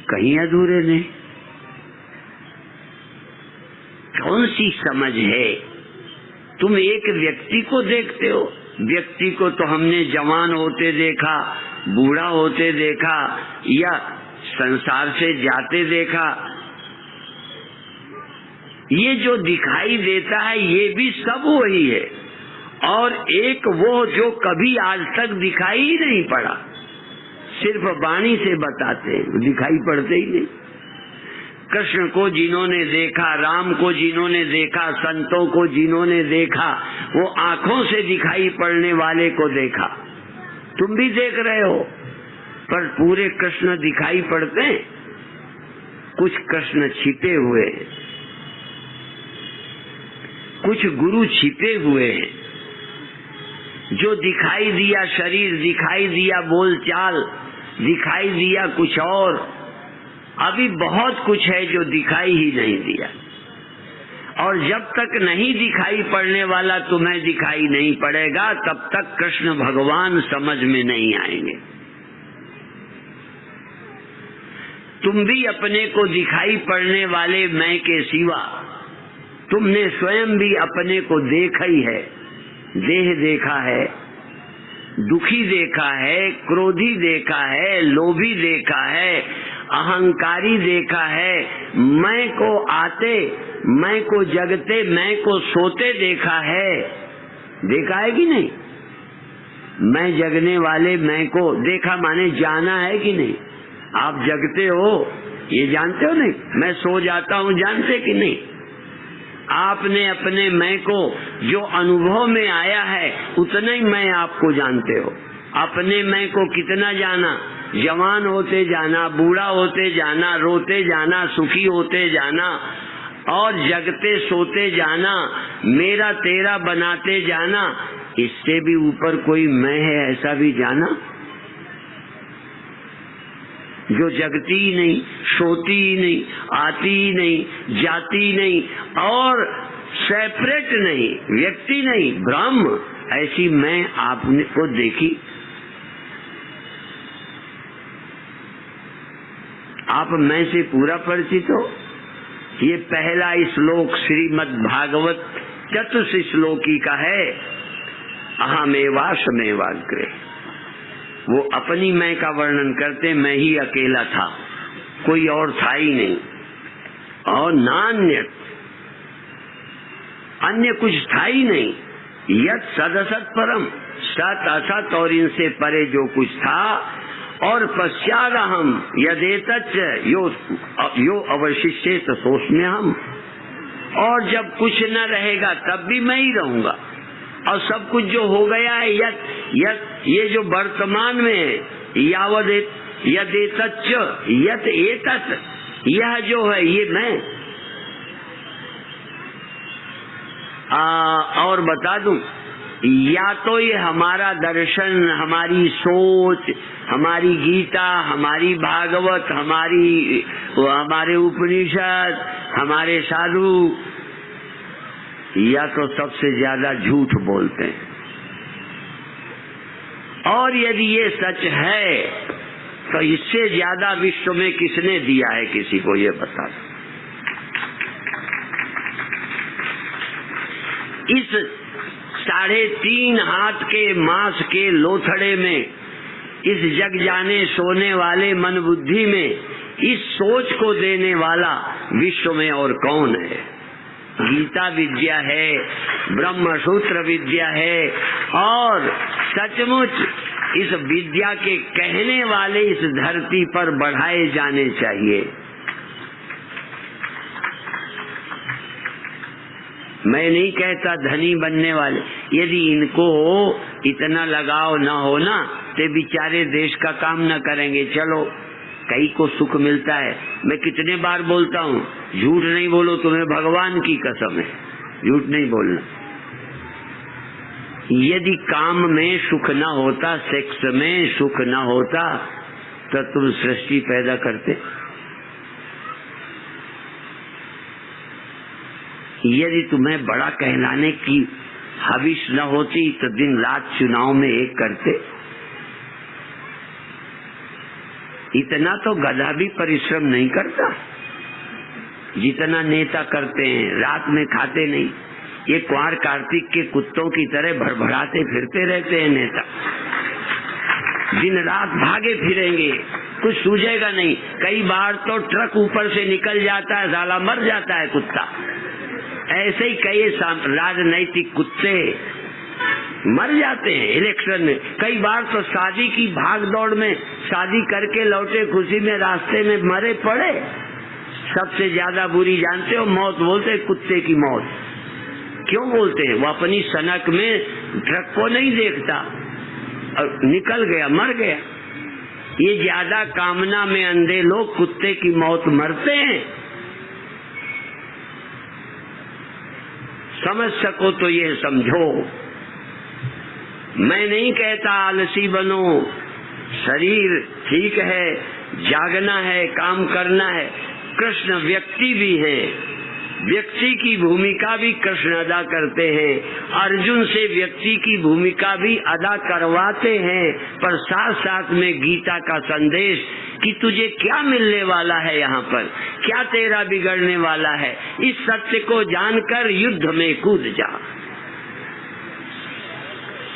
कहीं अधूरे नहीं। कौन सी समझ है? तुम एक व्यक्ति को देखते हो, व्यक्ति को तो हमने जवान होते देखा, बूढ़ा होते देखा, या संसार से जाते देखा। ये जो दिखाई देता है ये भी सब वही है, और एक वो जो कभी आज तक दिखाई ही नहीं पड़ा, सिर्फ वाणी से बताते हैं, दिखाई पड़ते ही नहीं। कृष्ण को जिन्होंने देखा, राम को जिन्होंने देखा, संतों को जिन्होंने देखा, वो आंखों से दिखाई पड़ने वाले को देखा। तुम भी देख रहे हो, पर पूरे कृष्ण दिखाई पड़ते हैं? कुछ कृष्ण छिपे हुए हैं, कुछ गुरु छिपे हुए हैं। जो दिखाई दिया शरीर, दिखाई दिया बोलचाल, दिखाई दिया कुछ और, अभी बहुत कुछ है जो दिखाई ही नहीं दिया। और जब तक नहीं दिखाई पड़ने वाला तुम्हें दिखाई नहीं पड़ेगा, तब तक कृष्ण भगवान समझ में नहीं आएंगे। तुम भी अपने को दिखाई पड़ने वाले मैं के सिवा, तुमने स्वयं भी अपने को देखा ही है। देह देखा है, दुखी देखा है, क्रोधी देखा है, लोभी देखा है, अहंकारी देखा है, मैं को आते, मैं को जगते, मैं को सोते देखा है। देखा है कि नहीं? मैं जगने वाले मैं को देखा, माने जाना है कि नहीं? आप जगते हो ये जानते हो नहीं? मैं सो जाता हूँ जानते कि नहीं? आपने अपने मैं को जो अनुभव में आया है उतना ही मैं आपको जानते हो। अपने मैं को कितना जाना? जवान होते जाना, बूढ़ा होते जाना, रोते जाना, सुखी होते जाना और जगते सोते जाना, मेरा तेरा बनाते जाना। इससे भी ऊपर कोई मैं है ऐसा भी जाना, जो जगती ही नहीं, सोती ही नहीं, आती ही नहीं, जाती नहीं और सेपरेट नहीं, व्यक्ति नहीं, ब्रह्म। ऐसी मैं आपने को देखी? आप मैं से पूरा परिचित हो? ये पहला श्लोक श्रीमद् भागवत चतुश्लोकी का है, अहमेवास्म्येवाग्रे। वो अपनी मैं का वर्णन करते, मैं ही अकेला था, कोई और था ही नहीं, और नान्य अन्य कुछ था ही नहीं। यत् सदसत परम, सत असत और इनसे परे जो कुछ था। और पश्चात हम यदेतच यो अवशिष्येत सोस्म्य हम। और जब कुछ न रहेगा तब भी मैं ही रहूंगा। और सब कुछ जो हो गया है ये जो वर्तमान में है, यदेतच यत एतत्, यह जो है ये मैं। और बता दूं, या तो ये हमारा दर्शन, हमारी सोच, हमारी गीता, हमारी भागवत, हमारे उपनिषद, हमारे साधु, या तो सबसे ज्यादा झूठ बोलते हैं। और यदि ये सच है तो इससे ज्यादा विश्व में किसने दिया है किसी को, ये बता दो। इस 3.5 हाथ के मांस के लोथड़े में, इस जग जाने सोने वाले मन बुद्धि में, इस सोच को देने वाला विश्व में और कौन है? गीता विद्या है, ब्रह्म सूत्र विद्या है, और सचमुच इस विद्या के कहने वाले इस धरती पर बढ़ाए जाने चाहिए। मैं नहीं कहता धनी बनने वाले, यदि इनको इतना लगाव न हो ना तो बेचारे देश का काम न करेंगे। चलो, कई को सुख मिलता है। मैं कितने बार बोलता हूँ, झूठ नहीं बोलो, तुम्हें भगवान की कसम है, झूठ नहीं बोलना। यदि काम में सुख न होता, सेक्स में सुख न होता, तो तुम सृष्टि पैदा करते? यदि तुम्हें बड़ा कहलाने की हविश न होती तो दिन रात चुनाव में एक करते? इतना तो गधा भी परिश्रम नहीं करता जितना नेता करते हैं। रात में खाते नहीं, ये कुंवर कार्तिक के कुत्तों की तरह भड़भड़ाते फिरते रहते हैं नेता। दिन रात भागे फिरेंगे, कुछ सूझेगा नहीं। कई बार तो ट्रक ऊपर से निकल जाता है, साला मर जाता है कुत्ता। ऐसे ही कई राजनैतिक कुत्ते मर जाते हैं इलेक्शन में। कई बार तो शादी की भाग दौड़ में शादी करके लौटे खुशी में रास्ते में मरे पड़े। सबसे ज्यादा बुरी जानते हो मौत, बोलते कुत्ते की मौत। क्यों बोलते हैं? वो अपनी सनक में ट्रक को नहीं देखता और निकल गया, मर गया। ये ज्यादा कामना में अंधे लोग कुत्ते की मौत मरते हैं। समझ सको तो ये समझो। मैं नहीं कहता आलसी बनो, शरीर ठीक है, जागना है, काम करना है। कृष्ण व्यक्ति भी है, व्यक्ति की भूमिका भी कृष्ण अदा करते हैं। अर्जुन से व्यक्ति की भूमिका भी अदा करवाते हैं, पर साथ साथ में गीता का संदेश कि तुझे क्या मिलने वाला है, यहाँ पर क्या तेरा बिगड़ने वाला है, इस सत्य को जानकर युद्ध में कूद जा।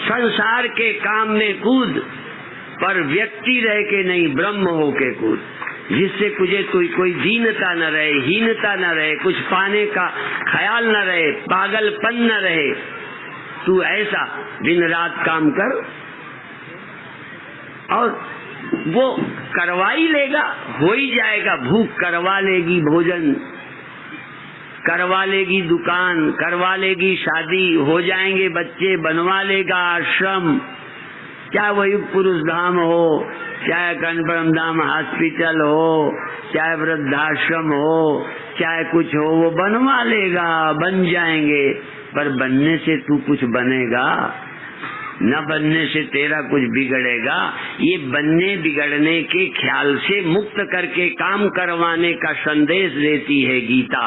संसार के काम में कूद, पर व्यक्ति रह के नहीं, ब्रह्म हो के कूद, जिससे तुझे कोई दीनता न रहे, हीनता न रहे, कुछ पाने का ख्याल न रहे, पागलपन न रहे। तू ऐसा दिन रात काम कर और वो करवा ही लेगा, हो ही जाएगा। भूख करवा लेगी भोजन, करवा लेगी दुकान, करवा लेगी शादी, हो जाएंगे बच्चे, बनवा लेगा आश्रम, चाहे वही पुरुष धाम हो, चाहे अखंड ब्रह्म धाम हॉस्पिटल हो, चाहे वृद्धाश्रम हो, चाहे कुछ हो, वो बनवा लेगा, बन जाएंगे। पर बनने से तू कुछ बनेगा, न बनने से तेरा कुछ बिगड़ेगा। ये बनने बिगड़ने के ख्याल से मुक्त करके काम करवाने का संदेश देती है गीता।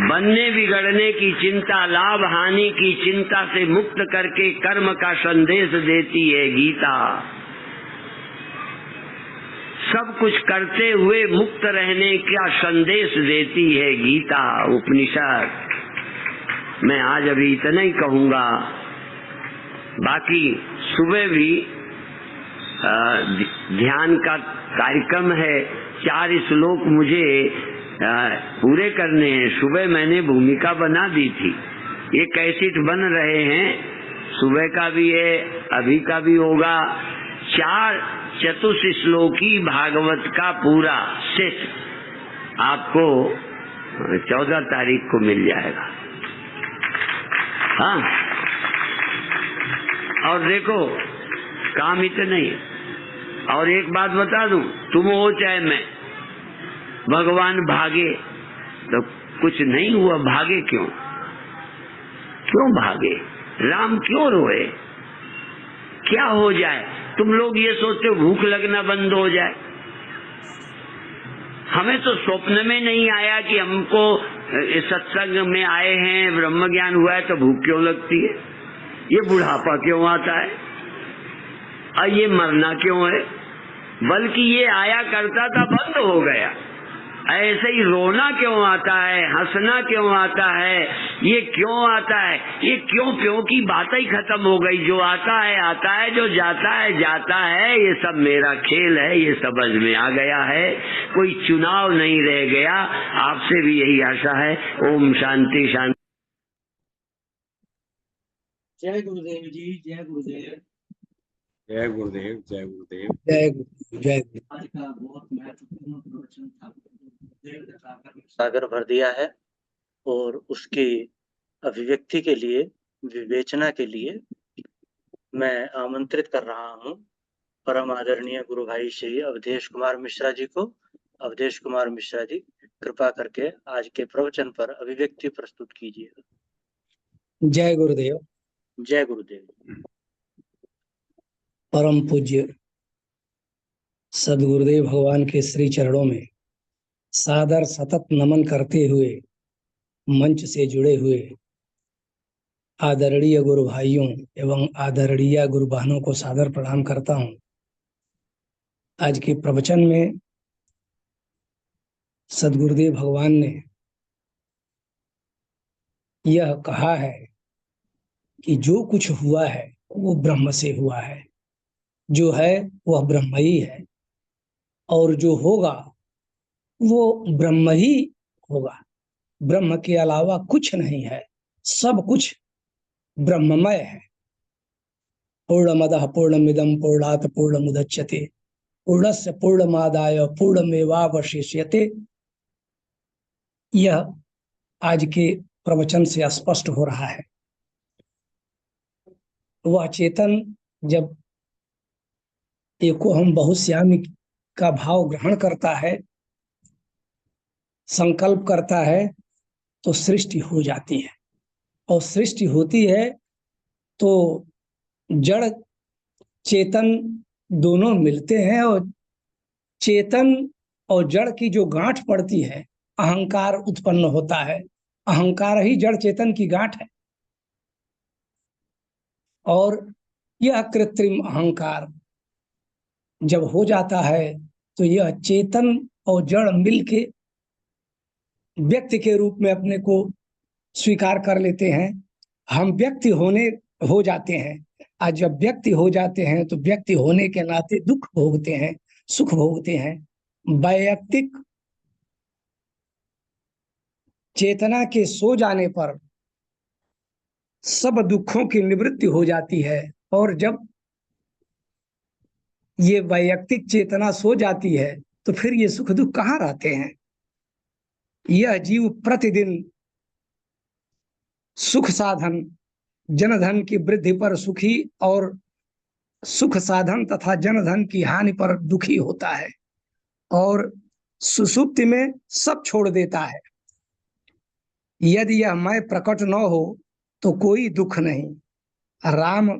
बनने बिगड़ने की चिंता, लाभ हानि की चिंता से मुक्त करके कर्म का संदेश देती है गीता। सब कुछ करते हुए मुक्त रहने का संदेश देती है गीता उपनिषद। मैं आज अभी इतना ही कहूँगा, बाकी सुबह भी ध्यान का कार्यक्रम है, 4 श्लोक मुझे पूरे करने हैं। सुबह मैंने भूमिका बना दी थी, ये कैसेट बन रहे हैं, सुबह का भी है, अभी का भी होगा। 4 चतुश्लोकी भागवत का पूरा सेट आपको 14 तारीख को मिल जाएगा। हाँ, और देखो काम इतना ही। और एक बात बता दूं, तुम हो चाहे मैं, भगवान भागे तो कुछ नहीं हुआ, भागे क्यों? क्यों भागे? राम क्यों रोए? क्या हो जाए? तुम लोग ये सोचते हो भूख लगना बंद हो जाए। हमें तो स्वप्न में नहीं आया कि हमको सत्संग में आए हैं, ब्रह्म ज्ञान हुआ है तो भूख क्यों लगती है, ये बुढ़ापा क्यों आता है, और ये मरना क्यों है। बल्कि ये आया करता था, बंद हो गया। ऐसे ही रोना क्यों आता है, हंसना क्यों आता है, ये क्यों आता है? ये क्यों क्यों की बात ही खत्म हो गई। जो आता है, जो जाता है, ये सब मेरा खेल है, ये समझ में आ गया है। कोई चुनाव नहीं रह गया। आपसे भी यही आशा है। ओम शांति शांति। जय गुरुदेव जी, जय गुरुदेव। जय गुरुदेव, जय गुरुदेव। जय गुरु, जय गुरु। आज का बहुत महत्वपूर्ण प्रवचन था, सागर भर दिया है, और उसकी अभिव्यक्ति के लिए, विवेचना के लिए मैं आमंत्रित कर रहा हूँ परम आदरणीय गुरु भाई श्री अवधेश कुमार मिश्रा जी को। अवधेश कुमार मिश्रा जी, कृपा करके आज के प्रवचन पर अभिव्यक्ति प्रस्तुत कीजिएगा। जय गुरुदेव। जय गुरुदेव। परम पूज्य सदगुरुदेव भगवान के श्री चरणों में सादर सतत नमन करते हुए मंच से जुड़े हुए आदरणीय गुरु भाइयों एवं आदरणीय गुरु बहनों को सादर प्रणाम करता हूं। आज के प्रवचन में सदगुरुदेव भगवान ने यह कहा है कि जो कुछ हुआ है वो ब्रह्म से हुआ है, जो है वह ब्रह्म ही है, और जो होगा वो ब्रह्म ही होगा। ब्रह्म के अलावा कुछ नहीं है, सब कुछ ब्रह्ममय है। पूर्णमदः पूर्णमिदं पूर्णात् पूर्णमुदच्यते पूर्णस्य पूर्णमादाय पूर्णमेवावशिष्यते। यह आज के प्रवचन से स्पष्ट हो रहा है। वह चेतन जब एको हम बहुश्यामी का भाव ग्रहण करता है, संकल्प करता है, तो सृष्टि हो जाती है। और सृष्टि होती है तो जड़ चेतन दोनों मिलते हैं, और चेतन और जड़ की जो गांठ पड़ती है, अहंकार उत्पन्न होता है। अहंकार ही जड़ चेतन की गांठ है। और यह कृत्रिम अहंकार जब हो जाता है तो यह चेतन और जड़ मिलके व्यक्ति के रूप में अपने को स्वीकार कर लेते हैं। हम व्यक्ति हो जाते हैं। आज जब व्यक्ति हो जाते हैं तो व्यक्ति होने के नाते दुख भोगते हैं, सुख भोगते हैं। वैयक्तिक चेतना के सो जाने पर सब दुखों की निवृत्ति हो जाती है। और जब ये वैयक्तिक चेतना सो जाती है तो फिर ये सुख दुख कहाँ रहते हैं? यह जीव प्रतिदिन सुख साधन, जनधन की वृद्धि पर सुखी और सुख साधन तथा जनधन की हानि पर दुखी होता है और सुषुप्ति में सब छोड़ देता है। यदि यह मैं प्रकट न हो तो कोई दुख नहीं। राम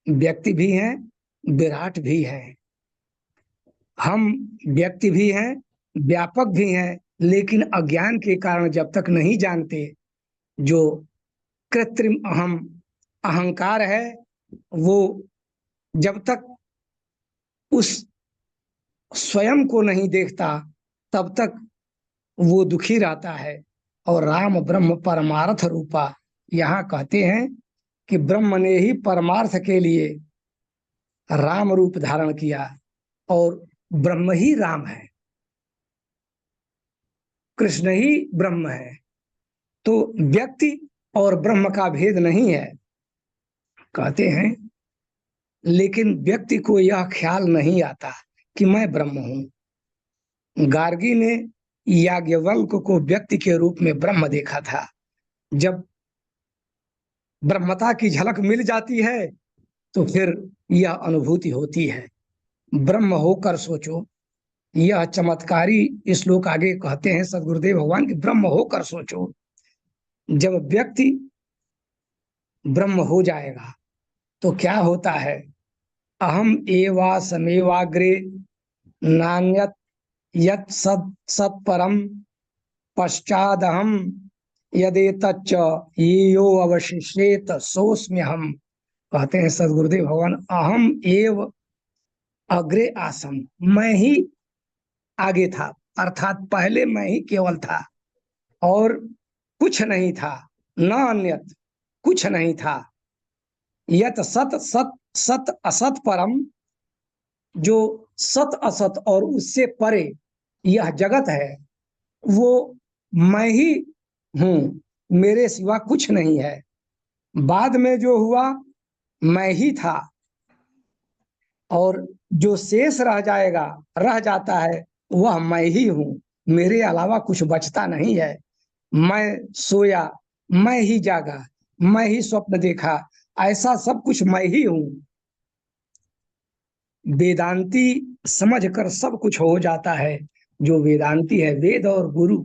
व्यक्ति भी हैं, विराट भी हैं। हम व्यक्ति भी हैं, व्यापक भी हैं, लेकिन अज्ञान के कारण जब तक नहीं जानते, जो कृत्रिम अहंकार है, वो जब तक उस स्वयं को नहीं देखता तब तक वो दुखी रहता है। और राम ब्रह्म परमार्थ रूपा, यहाँ कहते हैं कि ब्रह्म ने ही परमार्थ के लिए राम रूप धारण किया और ब्रह्म ही राम है, कृष्ण ही ब्रह्म है। तो व्यक्ति और ब्रह्म का भेद नहीं है, कहते हैं। लेकिन व्यक्ति को यह ख्याल नहीं आता कि मैं ब्रह्म हूं। गार्गी ने याज्ञवल्क को व्यक्ति के रूप में ब्रह्म देखा था। जब ब्रह्मता की झलक मिल जाती है तो फिर यह अनुभूति होती है। ब्रह्म होकर सोचो, यह चमत्कारी श्लोक आगे कहते हैं सद्गुरुदेव भगवान कि ब्रह्म होकर सोचो। जब व्यक्ति ब्रह्म हो जाएगा तो क्या होता है? अहम एवा समेवाग्रे नान्यत यत् सत् परम पश्चादहम यदेतच्च यो अवशिष्येत सोऽस्म्यहम्। कहते हैं सद्गुरुदेव भगवान, अहम एव अग्रे आसम, मैं ही आगे था, अर्थात पहले मैं ही केवल था और कुछ नहीं था, न अन्यत, कुछ नहीं था। यत सत सत सत असत परम, जो सत असत और उससे परे यह जगत है, वो मैं ही हूं, मेरे सिवा कुछ नहीं है। बाद में जो हुआ मैं ही था और जो शेष रह जाएगा, रह जाता है, वह मैं ही हूं, मेरे अलावा कुछ बचता नहीं है। मैं सोया, मैं ही जागा, मैं ही स्वप्न देखा, ऐसा सब कुछ मैं ही हूं। वेदांती समझकर सब कुछ हो जाता है। जो वेदांती है, वेद और गुरु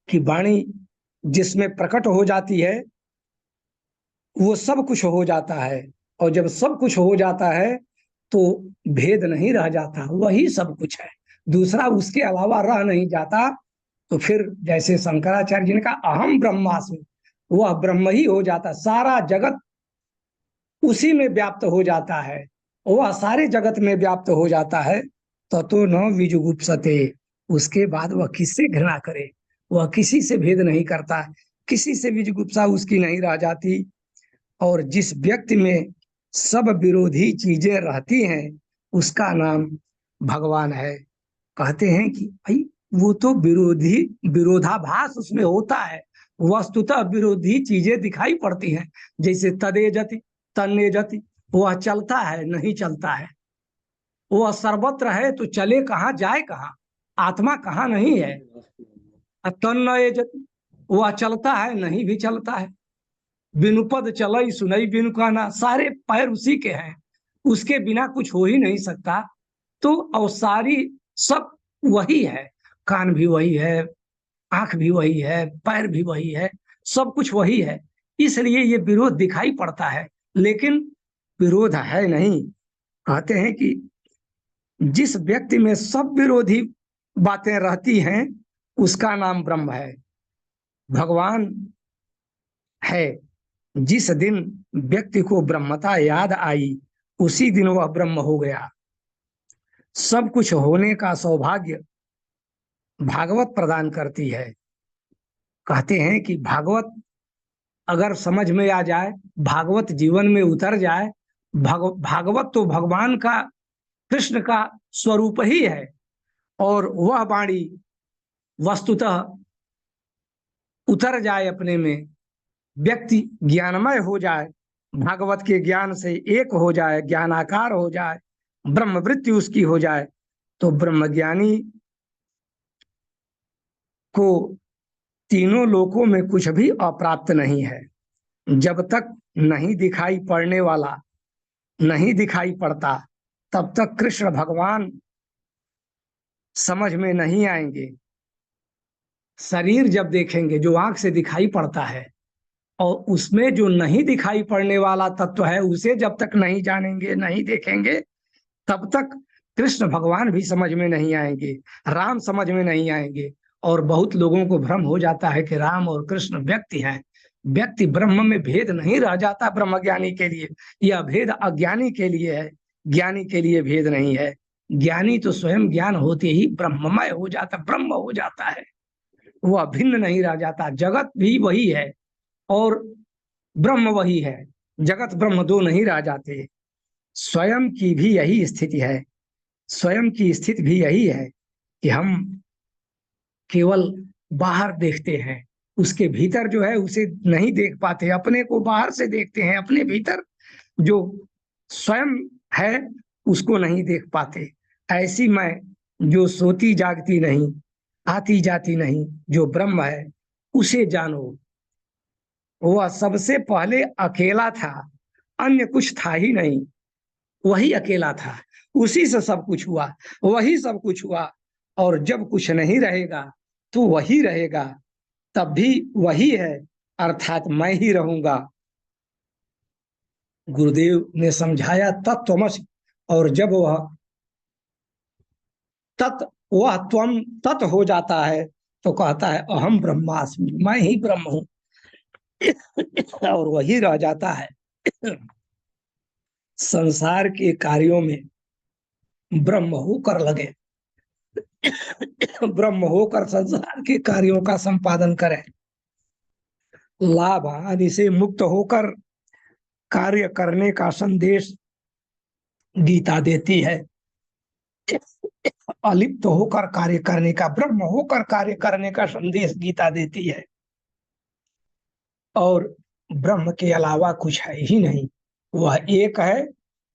की वाणी जिसमें प्रकट हो जाती है, वो सब कुछ हो जाता है। और जब सब कुछ हो जाता है तो भेद नहीं रह जाता, वही सब कुछ है, दूसरा उसके अलावा रह नहीं जाता। तो फिर जैसे शंकराचार्य जी ने कहा अहम ब्रह्मास्मि, वह ब्रह्म ही हो जाता, सारा जगत उसी में व्याप्त हो जाता है, वह सारे जगत में व्याप्त हो जाता है। ततो न विजुगुप्सते, उसके बाद वह किससे घृणा करे, वह किसी से भेद नहीं करता, किसी से विजुगुप्सा उसकी नहीं रह जाती। और जिस व्यक्ति में सब विरोधी चीजें रहती हैं उसका नाम भगवान है। कहते हैं कि भाई वो तो विरोधाभास उसमें होता है, वस्तुतः विरोधी चीजें दिखाई पड़ती हैं, जैसे तदेजति तन्नेजति, वह चलता है नहीं चलता है, वह सर्वत्र है तो चले कहाँ जाए कहाँ, आत्मा कहाँ नहीं है। तन्नेजति, वह चलता है नहीं भी चलता है। बिनु पद चलई सुनई बिनु काना, सारे पैर उसी के हैं, उसके बिना कुछ हो ही नहीं सकता। तो और सारी सब वही है, कान भी वही है, आंख भी वही है, पैर भी वही है, सब कुछ वही है। इसलिए ये विरोध दिखाई पड़ता है, लेकिन विरोध है नहीं। कहते हैं कि जिस व्यक्ति में सब विरोधी बातें रहती हैं उसका नाम ब्रह्म है, भगवान है। जिस दिन व्यक्ति को ब्रह्मता याद आई उसी दिन वह ब्रह्म हो गया। सब कुछ होने का सौभाग्य भागवत प्रदान करती है। कहते हैं कि भागवत अगर समझ में आ जाए, भागवत जीवन में उतर जाए, भागवत तो भगवान का, कृष्ण का स्वरूप ही है। और वह वाणी वस्तुतः उतर जाए अपने में, व्यक्ति ज्ञानमय हो जाए, भागवत के ज्ञान से एक हो जाए, ज्ञानाकार हो जाए, ब्रह्म वृत्ति उसकी हो जाए, तो ब्रह्मज्ञानी को तीनों लोकों में कुछ भी अप्राप्त नहीं है। जब तक नहीं दिखाई पड़ने वाला नहीं दिखाई पड़ता, तब तक कृष्ण भगवान समझ में नहीं आएंगे। शरीर जब देखेंगे, जो आंख से दिखाई पड़ता है, और उसमें जो नहीं दिखाई पड़ने वाला तत्व है, उसे जब तक नहीं जानेंगे, नहीं देखेंगे, तब तक कृष्ण भगवान भी समझ में नहीं आएंगे, राम समझ में नहीं आएंगे। और बहुत लोगों को भ्रम हो जाता है कि राम और कृष्ण व्यक्ति हैं। व्यक्ति ब्रह्म में भेद नहीं रह जाता ब्रह्म ज्ञानी के लिए, यह भेद अज्ञानी के लिए है, ज्ञानी के लिए भेद नहीं है। ज्ञानी तो स्वयं ज्ञान होते ही ब्रह्ममय हो जाता, ब्रह्म हो जाता है, वह भिन्न नहीं रह जाता। जगत भी वही है और ब्रह्म वही है, जगत ब्रह्म दो नहीं रह जाते। स्वयं की भी यही स्थिति है, स्वयं की स्थिति भी यही है कि हम केवल बाहर देखते हैं, उसके भीतर जो है उसे नहीं देख पाते। अपने को बाहर से देखते हैं, अपने भीतर जो स्वयं है उसको नहीं देख पाते। ऐसी मैं जो सोती जागती नहीं, आती जाती नहीं, जो ब्रह्म है उसे जानो। वह सबसे पहले अकेला था, अन्य कुछ था ही नहीं, वही अकेला था, उसी से सब कुछ हुआ, वही सब कुछ हुआ। और जब कुछ नहीं रहेगा तो वही रहेगा, तब भी वही है, अर्थात मैं ही रहूंगा। गुरुदेव ने समझाया तत्त्वमसि, और जब वह त्वम तत् हो जाता है तो कहता है अहम ब्रह्मास्मि, मैं ही ब्रह्म हूं, और वही रह जाता है। संसार के कार्यों में ब्रह्म होकर लगे, ब्रह्म होकर संसार के कार्यों का संपादन करें, लाभ हानि से मुक्त होकर कार्य करने का संदेश गीता देती है। अलिप्त होकर कार्य करने का, ब्रह्म होकर कार्य करने का संदेश गीता देती है। और ब्रह्म के अलावा कुछ है ही नहीं, वह एक है,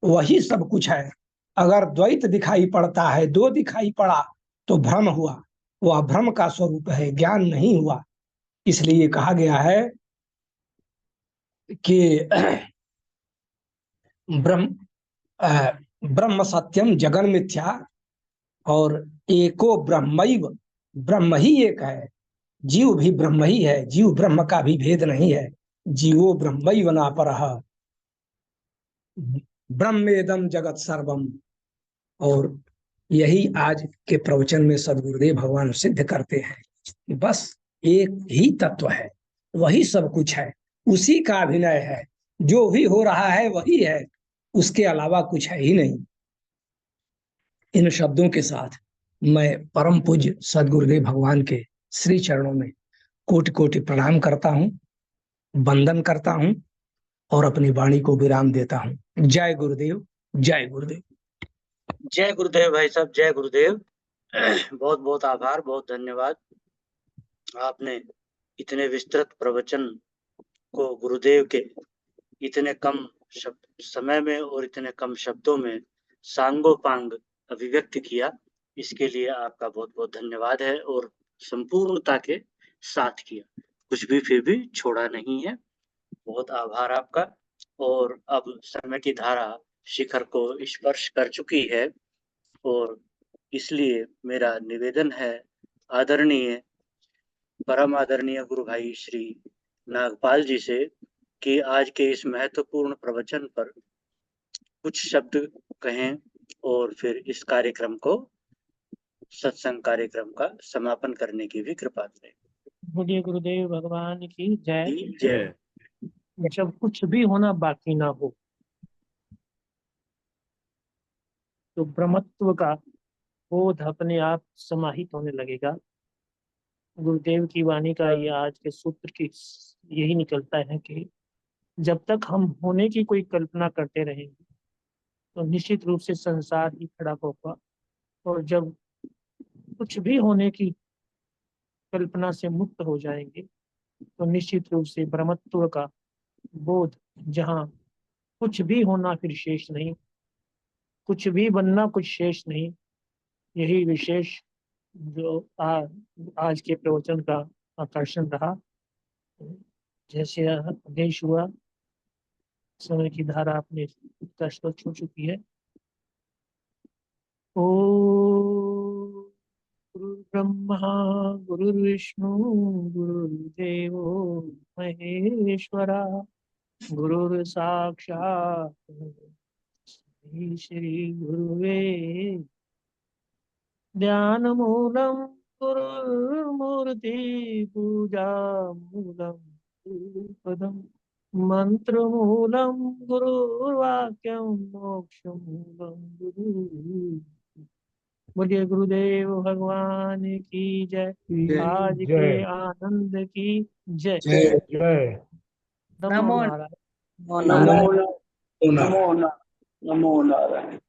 वही सब कुछ है। अगर द्वैत दिखाई पड़ता है, दो दिखाई पड़ा, तो भ्रम हुआ, वह भ्रम का स्वरूप है, ज्ञान नहीं हुआ। इसलिए कहा गया है कि ब्रह्म सत्यम जगन मिथ्या, और एको ब्रह्मैव, ब्रह्म ही एक है, जीव भी ब्रह्म ही है, जीव ब्रह्म का भी भेद नहीं है। जीवो ब्रह्मैव नापरः, ब्रह्मेदम जगत सर्वम। और यही आज के प्रवचन में सदगुरुदेव भगवान सिद्ध करते हैं कि बस एक ही तत्व है, वही सब कुछ है, उसी का अभिनय है, जो भी हो रहा है वही है, उसके अलावा कुछ है ही नहीं। इन शब्दों के साथ मैं परम पूज्य सदगुरुदेव भगवान के श्री चरणों में कोटि कोटि प्रणाम करता हूँ, वंदन करता हूँ और अपनी वाणी को विराम देता हूँ। जय गुरुदेव, जय गुरुदेव। जय गुरुदेव भाई साहब, जय गुरुदेव। बहुत बहुत आभार, बहुत धन्यवाद। आपने इतने विस्तृत प्रवचन को गुरुदेव के इतने कम समय में और इतने कम शब्दों में सांगोपांग अभिव्यक्त किया, इसके लिए आपका बहुत बहुत धन्यवाद है। और संपूर्णता के साथ किया, कुछ भी फिर भी छोड़ा नहीं है। बहुत आभार आपका। और अब समय की धारा शिखर को स्पर्श कर चुकी है, और इसलिए मेरा निवेदन है आदरणीय, परम आदरणीय गुरु भाई श्री नागपाल जी से कि आज के इस महत्वपूर्ण प्रवचन पर कुछ शब्द कहें और फिर इस कार्यक्रम को, सत्संग कार्यक्रम का समापन करने की भी कृपा करें। बोलिए गुरुदेव भगवान की जय। जय। जब कुछ भी होना बाकी ना हो तो ब्रह्मत्व का बोध अपने आप समाहित होने लगेगा। गुरुदेव की वाणी का ये आज के सूत्र की यही निकलता है कि जब तक हम होने की कोई कल्पना करते रहेंगे तो निश्चित रूप से संसार ही खड़ा होगा, और जब कुछ भी होने की कल्पना से मुक्त हो जाएंगे तो निश्चित रूप से ब्रह्मत्व का बोध, जहाँ कुछ भी होना फिर शेष नहीं, कुछ भी बनना कुछ शेष नहीं, यही विशेष जो आज के प्रवचन का आकर्षण रहा, जैसे आदेश हुआ, समय की धारा अपने उत्कर्ष को छू चुकी है। ओ गुरु ब्रह्मा गुरुर्विष्णु गुरुर्देवो महेश्वरा, गुरुर् साक्षात् श्री गुरुवे ध्यानमूलं गुरुर्मूर्ति पूजा मूलं गुरुपदम् मंत्रमूलं गुरुर्वाक्यं मोक्षमूलं गुरु। बोलिए गुरुदेव भगवान की जय। आज के आनंद की जय। जय जय। नमो नारायण। नमो नारायण। नमो नारायण।